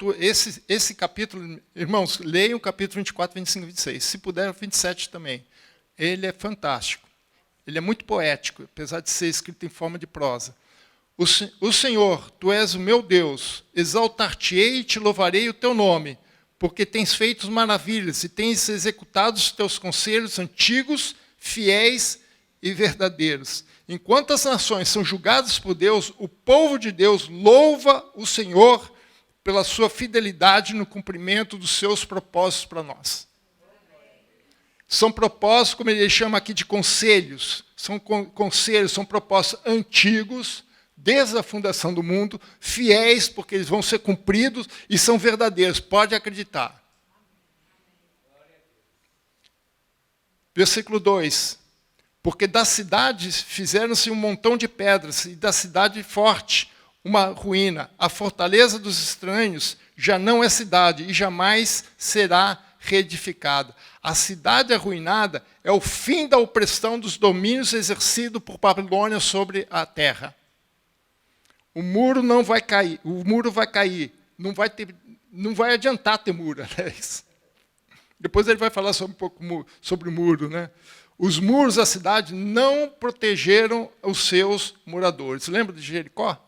esse capítulo, irmãos, leiam o capítulo 24, 25 e 26. Se puder, 27 também. Ele é fantástico. Ele é muito poético, apesar de ser escrito em forma de prosa. O Senhor, tu és o meu Deus, exaltar-te-ei e te louvarei o teu nome, porque tens feito maravilhas e tens executado os teus conselhos antigos, fiéis e verdadeiros. Enquanto as nações são julgadas por Deus, o povo de Deus louva o Senhor pela sua fidelidade no cumprimento dos seus propósitos para nós. São propósitos, como ele chama aqui de conselhos. São conselhos, são propósitos antigos, desde a fundação do mundo, fiéis, porque eles vão ser cumpridos e são verdadeiros. Pode acreditar. Versículo 2. Porque da cidade fizeram-se um montão de pedras, e da cidade forte uma ruína. A fortaleza dos estranhos já não é cidade, e jamais será reedificada. A cidade arruinada é o fim da opressão dos domínios exercidos por Babilônia sobre a terra. O muro não vai cair, o muro vai cair. Não vai adiantar ter muro, aliás. Depois ele vai falar um pouco sobre o muro, né? Os muros da cidade não protegeram os seus moradores. Lembra de Jericó?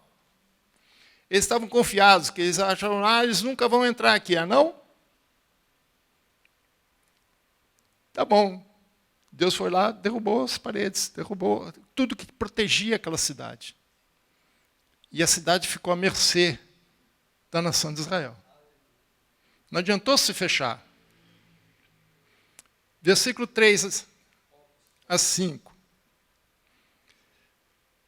Eles estavam confiados, que eles acharam, eles nunca vão entrar aqui, não? Tá bom. Deus foi lá, derrubou as paredes, derrubou tudo que protegia aquela cidade. E a cidade ficou à mercê da nação de Israel. Não adiantou se fechar. Versículo 3 a 5.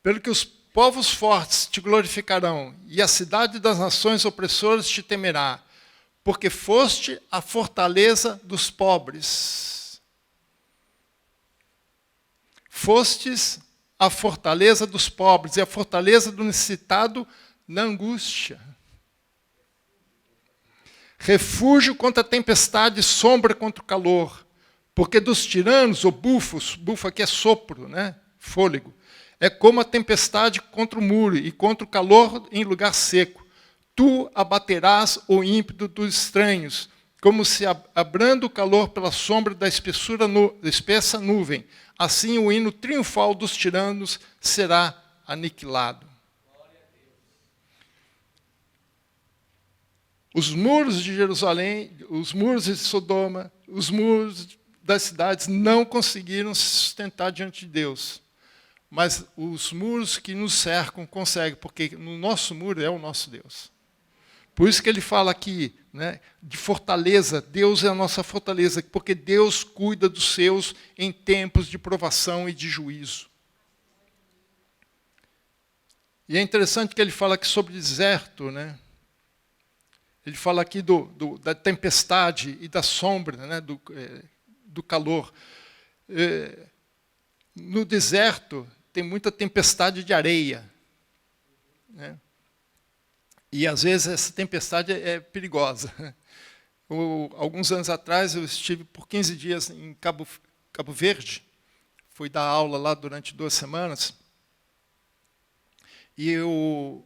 Pelo que os povos fortes te glorificarão, e a cidade das nações opressoras te temerá, porque foste a fortaleza dos pobres. Fostes a fortaleza dos pobres e a fortaleza do necessitado na angústia. Refúgio contra a tempestade, sombra contra o calor. Porque dos tiranos, ou bufos, bufo aqui é sopro, né? Fôlego, é como a tempestade contra o muro e contra o calor em lugar seco. Tu abaterás o ímpeto dos estranhos, como se abrando o calor pela sombra da espessa nuvem. Assim o hino triunfal dos tiranos será aniquilado. Os muros de Jerusalém, os muros de Sodoma, os muros das cidades não conseguiram se sustentar diante de Deus. Mas os muros que nos cercam conseguem, porque no nosso muro é o nosso Deus. Por isso que ele fala aqui, né, de fortaleza. Deus é a nossa fortaleza, porque Deus cuida dos seus em tempos de provação e de juízo. E é interessante que ele fala aqui sobre deserto, né? Ele fala aqui da tempestade e da sombra, né, do calor. No deserto tem muita tempestade de areia, né? E às vezes essa tempestade é perigosa. Alguns anos atrás eu estive por 15 dias em Cabo Verde, fui dar aula lá durante 2 semanas, e o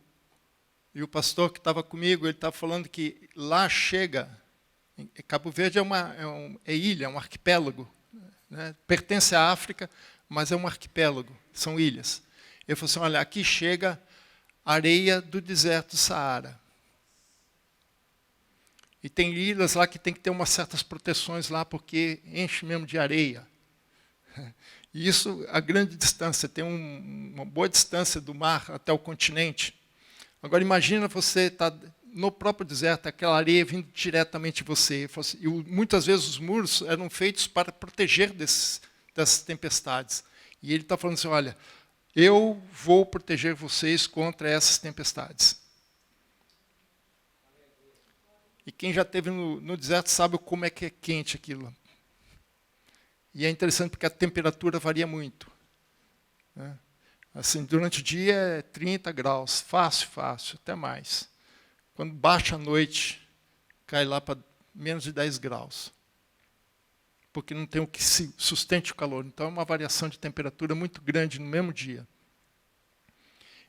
pastor que estava comigo, ele estava falando que lá chega, Cabo Verde é ilha, é um arquipélago, né? Pertence à África, mas é um arquipélago, são ilhas. Ele falou assim, olha, aqui chega areia do deserto do Saara. E tem ilhas lá que tem que ter umas certas proteções lá, porque enche mesmo de areia. E isso, a grande distância, tem uma boa distância do mar até o continente. Agora, imagina você estar no próprio deserto, aquela areia vindo diretamente de você. E muitas vezes os muros eram feitos para proteger dessas tempestades. E ele está falando assim, olha, eu vou proteger vocês contra essas tempestades. E quem já esteve no deserto sabe como é que é quente aquilo. E é interessante porque a temperatura varia muito, né? Assim, durante o dia é 30 graus, fácil, até mais. Quando baixa a noite, cai lá para menos de 10 graus. Porque não tem o que sustente o calor. Então é uma variação de temperatura muito grande no mesmo dia.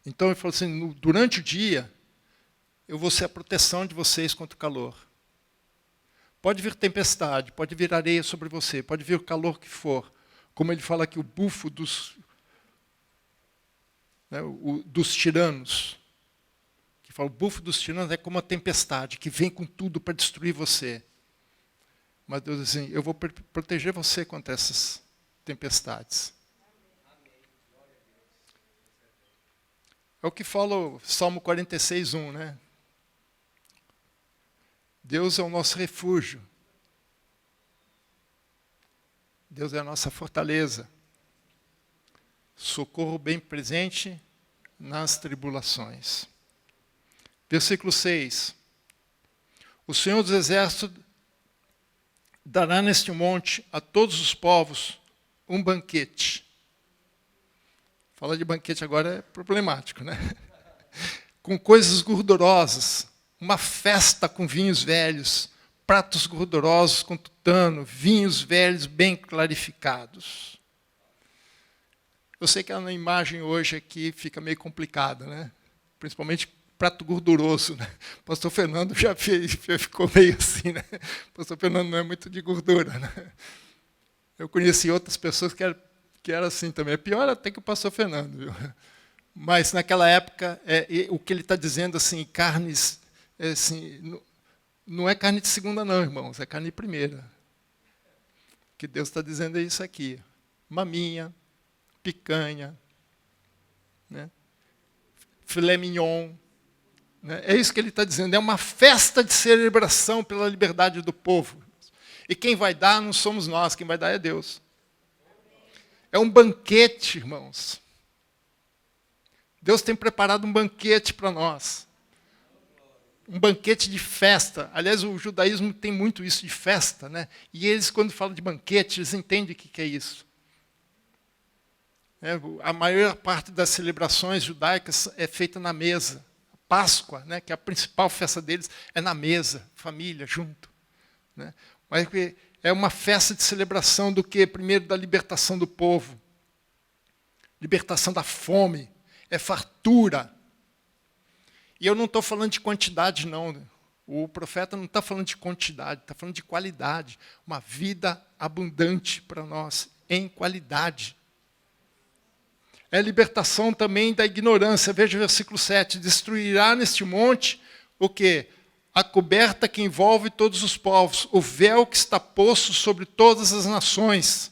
Então ele falou assim, durante o dia, eu vou ser a proteção de vocês contra o calor. Pode vir tempestade, pode vir areia sobre você, pode vir o calor que for. Como ele fala aqui, o bufo dos tiranos. Que fala, o bufo dos tiranos é como uma tempestade, que vem com tudo para destruir você. Mas Deus diz assim, eu vou proteger você contra essas tempestades. É o que fala o Salmo 46:1, né? Deus é o nosso refúgio. Deus é a nossa fortaleza. Socorro bem presente nas tribulações. Versículo 6. O Senhor dos Exércitos dará neste monte a todos os povos um banquete. Falar de banquete agora é problemático, né? Com coisas gordurosas, uma festa com vinhos velhos, pratos gordurosos com tutano, vinhos velhos bem clarificados. Eu sei que a imagem hoje aqui fica meio complicada, né? Principalmente prato gorduroso, né? O pastor Fernando já ficou meio assim, né? O pastor Fernando não é muito de gordura, né? Eu conheci outras pessoas que era assim também. É pior até que o pastor Fernando, viu? Mas naquela época, o que ele está dizendo assim, carnes, assim, não é carne de segunda não, irmãos, é carne de primeira. O que Deus está dizendo é isso aqui. Maminha, picanha, né? Filé mignon. Né? É isso que ele está dizendo. É uma festa de celebração pela liberdade do povo. E quem vai dar não somos nós, quem vai dar é Deus. É um banquete, irmãos. Deus tem preparado um banquete para nós. Um banquete de festa. Aliás, o judaísmo tem muito isso de festa, né? E eles, quando falam de banquete, eles entendem o que é isso. A maior parte das celebrações judaicas é feita na mesa. A Páscoa, né, que é a principal festa deles, é na mesa, família, junto. Né? Mas é uma festa de celebração do que? Primeiro, da libertação do povo. Libertação da fome. É fartura. E eu não estou falando de quantidade, não. O profeta não está falando de quantidade, está falando de qualidade. Uma vida abundante para nós, em qualidade. É a libertação também da ignorância. Veja o versículo 7. Destruirá neste monte o quê? A coberta que envolve todos os povos, o véu que está posto sobre todas as nações.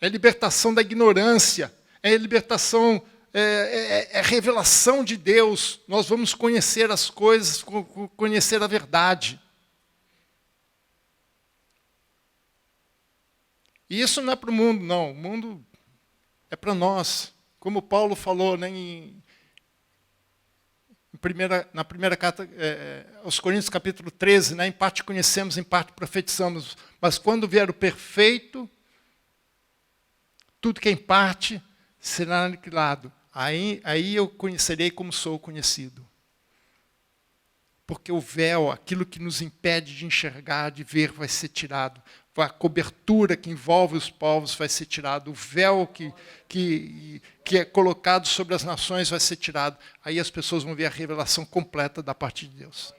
É a libertação da ignorância, é a libertação, é a revelação de Deus. Nós vamos conhecer as coisas, conhecer a verdade. E isso não é para o mundo, não. O mundo é para nós. Como Paulo falou, né, na primeira carta aos Coríntios, capítulo 13, né? Em parte conhecemos, em parte profetizamos. Mas quando vier o perfeito, tudo que é em parte será aniquilado. Aí eu conhecerei como sou conhecido. Porque o véu, aquilo que nos impede de enxergar, de ver, vai ser tirado. A cobertura que envolve os povos vai ser tirado. O véu que é colocado sobre as nações vai ser tirado. Aí as pessoas vão ver a revelação completa da parte de Deus.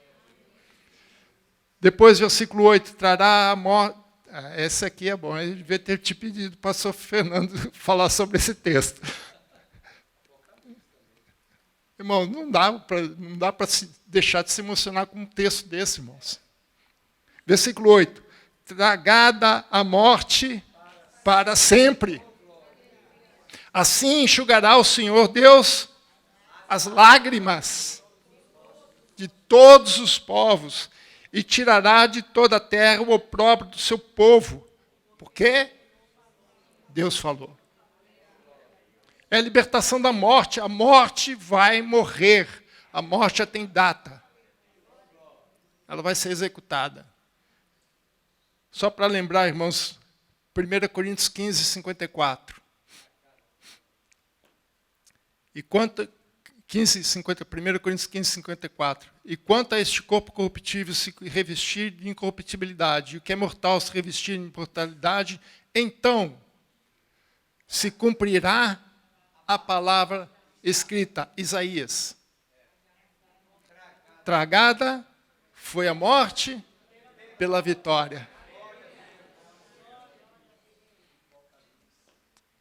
Depois, versículo 8, trará a morte. Esse aqui é bom, eu devia ter te pedido, pastor Fernando, falar sobre esse texto. Irmão, não dá para deixar de se emocionar com um texto desse, irmãos. Versículo 8. Tragada a morte para sempre. Assim enxugará o Senhor Deus as lágrimas de todos os povos e tirará de toda a terra o opróbrio do seu povo. Por quê? Deus falou. É a libertação da morte. A morte vai morrer. A morte já tem data. Ela vai ser executada. Só para lembrar, irmãos, 1 Coríntios 15, 54. E quanto... 1 Coríntios 15, 54. E quanto a este corpo corruptível se revestir de incorruptibilidade, e o que é mortal se revestir de imortalidade, então se cumprirá a palavra escrita, Isaías. Tragada foi a morte pela vitória.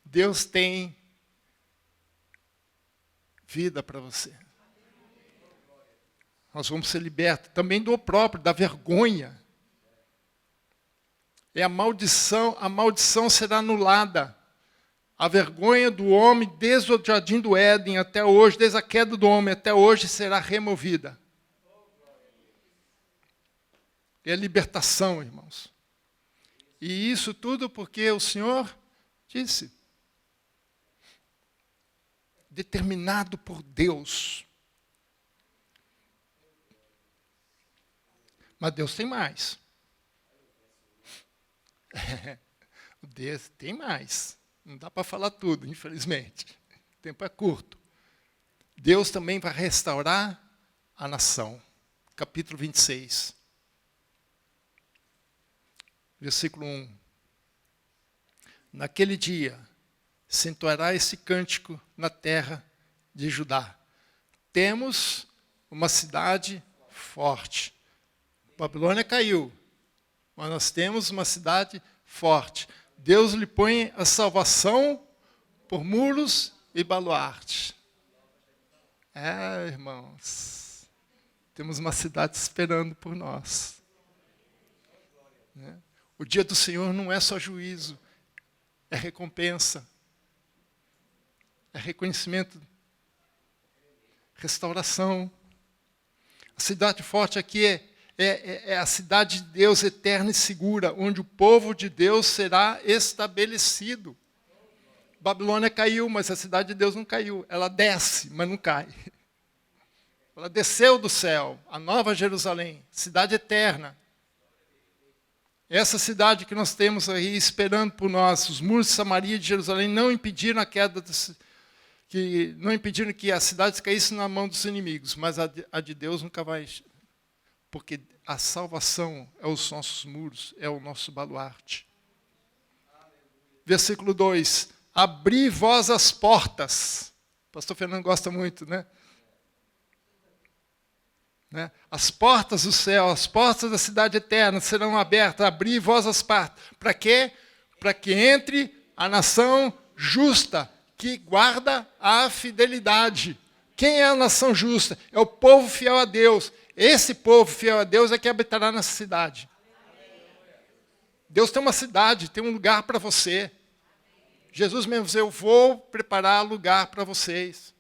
Deus tem vida para você. Nós vamos ser libertos também do opróbrio, da vergonha. É a maldição será anulada. A vergonha do homem, desde o jardim do Éden até hoje, desde a queda do homem até hoje, será removida. É a libertação, irmãos. E isso tudo porque o Senhor disse. Determinado por Deus. Mas Deus tem mais. Deus tem mais. Não dá para falar tudo, infelizmente. O tempo é curto. Deus também vai restaurar a nação. Capítulo 26. Versículo 1. Naquele dia, se entoará esse cântico na terra de Judá. Temos uma cidade forte. Babilônia caiu, mas nós temos uma cidade forte. Deus lhe põe a salvação por muros e baluarte. Irmãos, temos uma cidade esperando por nós. O dia do Senhor não é só juízo, é recompensa. É reconhecimento, restauração. A cidade forte aqui é a cidade de Deus eterna e segura, onde o povo de Deus será estabelecido. Babilônia caiu, mas a cidade de Deus não caiu. Ela desce, mas não cai. Ela desceu do céu, a nova Jerusalém, cidade eterna. Essa cidade que nós temos aí esperando por nós, os muros de Samaria e de Jerusalém não impediram a queda não impediram que a cidade caísse na mão dos inimigos, mas a de Deus nunca vai, porque a salvação é os nossos muros, é o nosso baluarte. Versículo 2, abri vós as portas. O pastor Fernando gosta muito, né? As portas do céu, as portas da cidade eterna serão abertas, abri vós as portas. Para quê? Para que entre a nação justa, que guarda a fidelidade. Quem é a nação justa? É o povo fiel a Deus. Esse povo fiel a Deus é que habitará nessa cidade. Deus tem uma cidade, tem um lugar para você. Jesus mesmo disse, eu vou preparar lugar para vocês.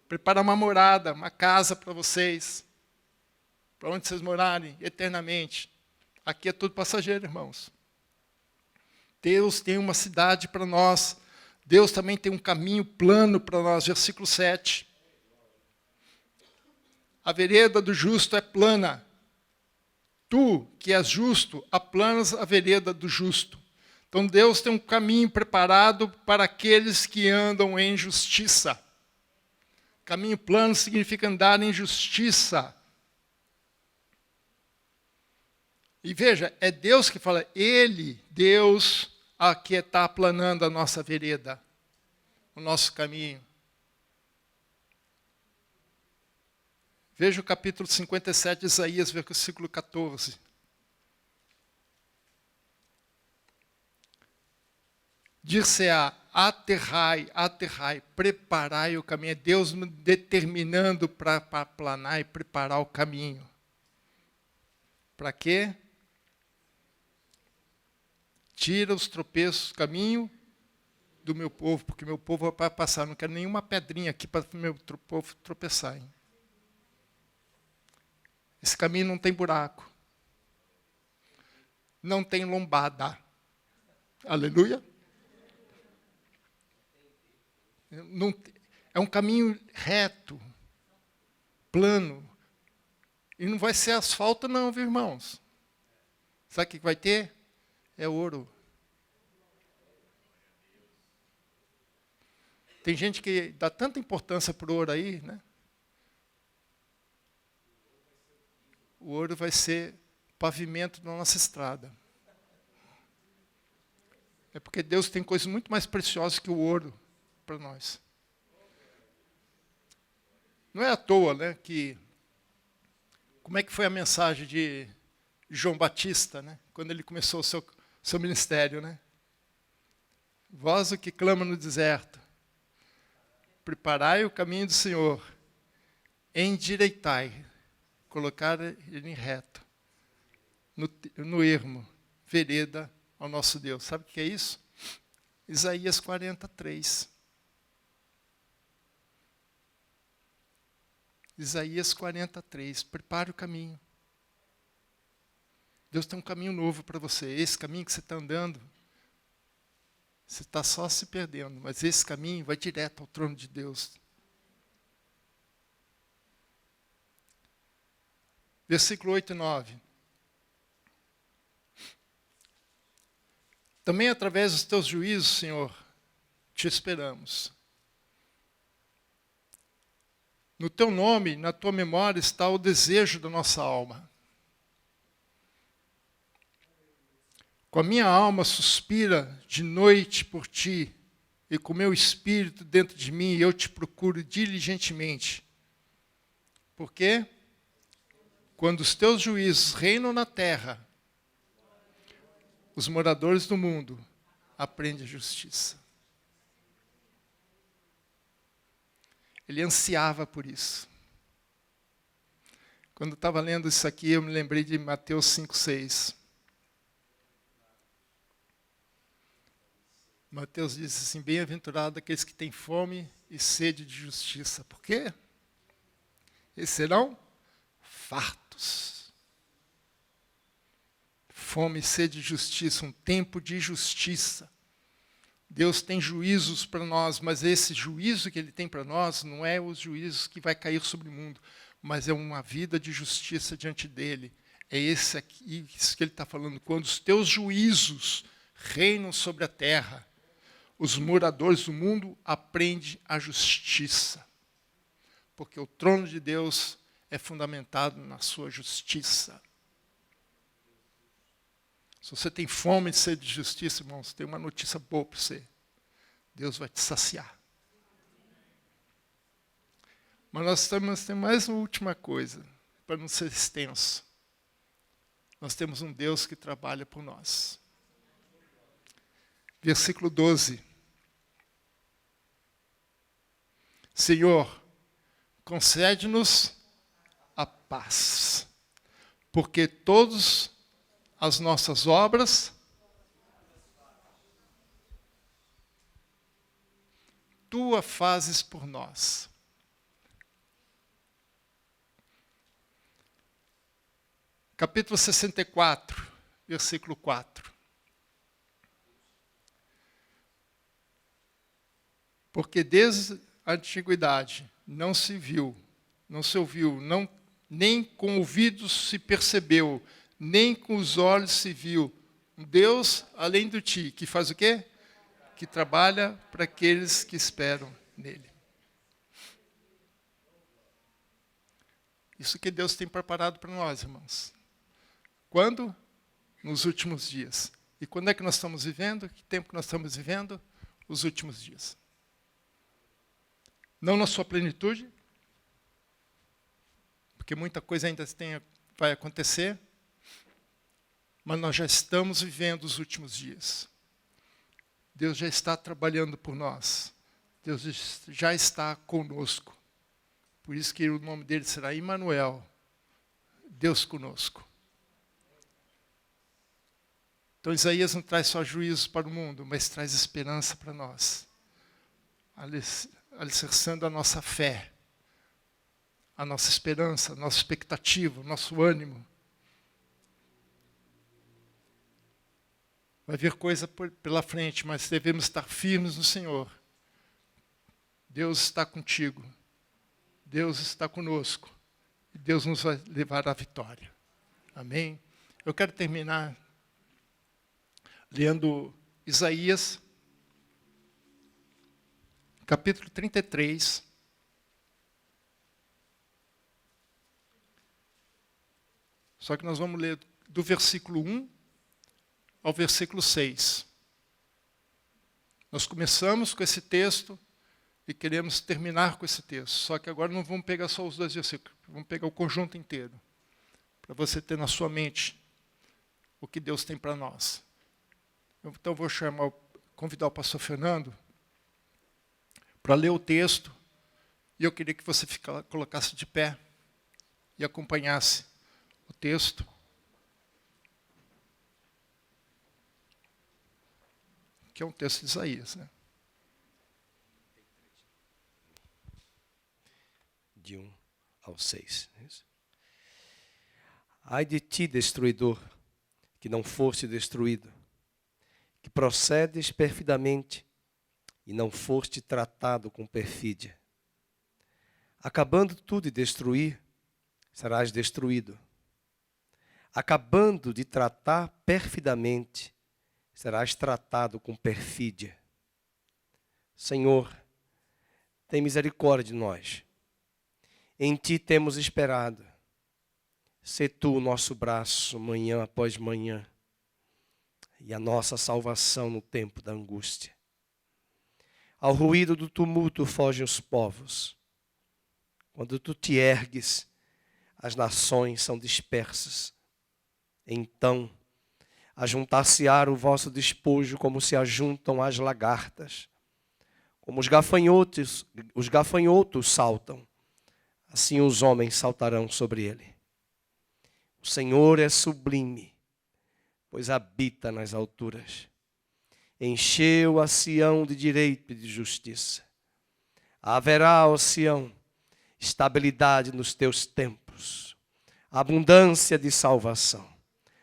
Preparar uma morada, uma casa para vocês. Para onde vocês morarem eternamente. Aqui é tudo passageiro, irmãos. Deus tem uma cidade para nós. Deus também tem um caminho plano para nós, versículo 7. A vereda do justo é plana. Tu, que és justo, aplanas a vereda do justo. Então Deus tem um caminho preparado para aqueles que andam em justiça. Caminho plano significa andar em justiça. E veja, é Deus que fala, Ele, Deus, que está aplanando a nossa vereda, o nosso caminho. Veja o capítulo 57 de Isaías, versículo 14. Dir-se-á, aterrai, aterrai, preparai o caminho. É Deus determinando para aplanar e preparar o caminho. Para quê? Tira os tropeços do caminho do meu povo, porque meu povo vai passar. Não quero nenhuma pedrinha aqui para o meu povo tropeçar. Hein? Esse caminho não tem buraco. Não tem lombada. Aleluia. Não, é um caminho reto, plano. E não vai ser asfalto não, viu, irmãos? Sabe o que vai ter? É ouro. Tem gente que dá tanta importância para o ouro aí, né? O ouro vai ser pavimento da nossa estrada. É porque Deus tem coisas muito mais preciosas que o ouro para nós. Não é à toa, né, que... Como é que foi a mensagem de João Batista, né, quando ele começou o seu ministério, né? Voz o que clama no deserto. Preparai o caminho do Senhor. Endireitai. Colocar ele em reto. No ermo. Vereda ao nosso Deus. Sabe o que é isso? Isaías 43. Isaías 43. Prepare o caminho. Deus tem um caminho novo para você. Esse caminho que você está andando, você está só se perdendo. Mas esse caminho vai direto ao trono de Deus. Versículo 8 e 9. Também através dos teus juízos, Senhor, te esperamos. No teu nome, na tua memória, está o desejo da nossa alma. Com a minha alma suspira de noite por ti, e com meu espírito dentro de mim, eu te procuro diligentemente. Por quê? Quando os teus juízos reinam na terra, os moradores do mundo aprendem a justiça. Ele ansiava por isso. Quando eu estava lendo isso aqui, eu me lembrei de Mateus 5,6. Mateus diz assim, bem-aventurado aqueles que têm fome e sede de justiça. Por quê? Eles serão fartos. Fome e sede de justiça, um tempo de justiça. Deus tem juízos para nós, mas esse juízo que Ele tem para nós não é os juízos que vai cair sobre o mundo, mas é uma vida de justiça diante dEle. É esse aqui, isso que Ele está falando. Quando os teus juízos reinam sobre a terra, os moradores do mundo aprendem a justiça. Porque o trono de Deus é fundamentado na sua justiça. Se você tem fome de sede de justiça, irmãos, tem uma notícia boa para você. Deus vai te saciar. Mas nós temos mais uma última coisa, para não ser extenso. Nós temos um Deus que trabalha por nós. Versículo 12. Senhor, concede-nos a paz, porque todas as nossas obras Tu a fazes por nós. Capítulo 64, versículo 4. Porque desde a antiguidade não se viu, não se ouviu, nem com ouvidos se percebeu, nem com os olhos se viu um Deus além do ti, que faz o quê? Que trabalha para aqueles que esperam nele. Isso que Deus tem preparado para nós, irmãos. Quando? Nos últimos dias. E quando é que nós estamos vivendo? Que tempo que nós estamos vivendo? Os últimos dias. Não na sua plenitude, porque muita coisa ainda vai acontecer, mas nós já estamos vivendo os últimos dias. Deus já está trabalhando por nós. Deus já está conosco. Por isso que o nome dele será Immanuel, Deus conosco. Então Isaías não traz só juízo para o mundo, mas traz esperança para nós, alicerçando a nossa fé, a nossa esperança, a nossa expectativa, o nosso ânimo. Vai vir coisa pela frente, mas devemos estar firmes no Senhor. Deus está contigo. Deus está conosco. E Deus nos vai levar à vitória. Amém? Eu quero terminar lendo Isaías, capítulo 33. Só que nós vamos ler do versículo 1 ao versículo 6. Nós começamos com esse texto e queremos terminar com esse texto. Só que agora não vamos pegar só os 2 versículos, vamos pegar o conjunto inteiro, para você ter na sua mente o que Deus tem para nós. Então vou convidar o pastor Fernando para ler o texto, e eu queria que você colocasse de pé e acompanhasse o texto. Que é um texto de Isaías, né? De 1 ao 6. Ai de ti, destruidor, que não foste destruído, que procedes perfidamente e não foste tratado com perfídia. Acabando tu de destruir, serás destruído. Acabando de tratar perfidamente, serás tratado com perfídia. Senhor, tem misericórdia de nós. Em ti temos esperado. Sê tu o nosso braço, manhã após manhã, e a nossa salvação no tempo da angústia. Ao ruído do tumulto fogem os povos. Quando tu te ergues, as nações são dispersas. Então, ajuntar-se-á o vosso despojo como se ajuntam as lagartas. Como os gafanhotos saltam, assim os homens saltarão sobre ele. O Senhor é sublime, pois habita nas alturas. Encheu a Sião de direito e de justiça. Haverá, ó Sião, estabilidade nos teus tempos, abundância de salvação,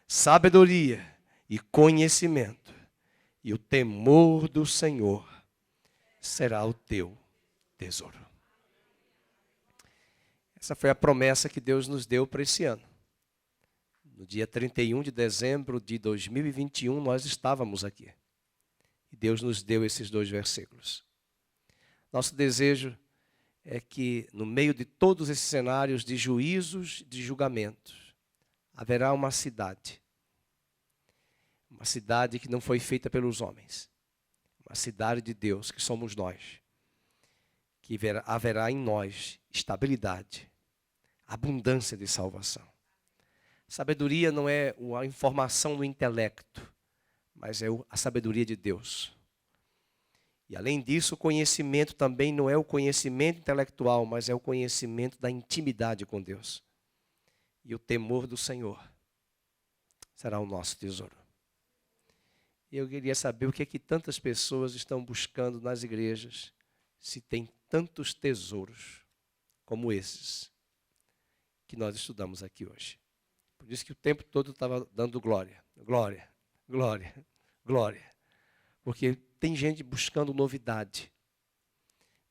sabedoria e conhecimento, e o temor do Senhor será o teu tesouro. Essa foi a promessa que Deus nos deu para esse ano. No dia 31 de dezembro de 2021, nós estávamos aqui. E Deus nos deu esses 2 versículos. Nosso desejo é que, no meio de todos esses cenários de juízos, de julgamentos, haverá uma cidade. Uma cidade que não foi feita pelos homens. Uma cidade de Deus, que somos nós. Que haverá em nós estabilidade, abundância de salvação. Sabedoria não é a informação do intelecto, mas é a sabedoria de Deus. E além disso, o conhecimento também não é o conhecimento intelectual, mas é o conhecimento da intimidade com Deus. E o temor do Senhor será o nosso tesouro. E eu queria saber o que é que tantas pessoas estão buscando nas igrejas, se tem tantos tesouros como esses que nós estudamos aqui hoje. Por isso que o tempo todo estava dando glória, glória, glória, glória. Porque tem gente buscando novidade.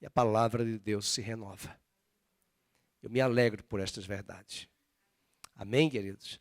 e a palavra de Deus se renova. Eu me alegro por estas verdades. Amém, queridos?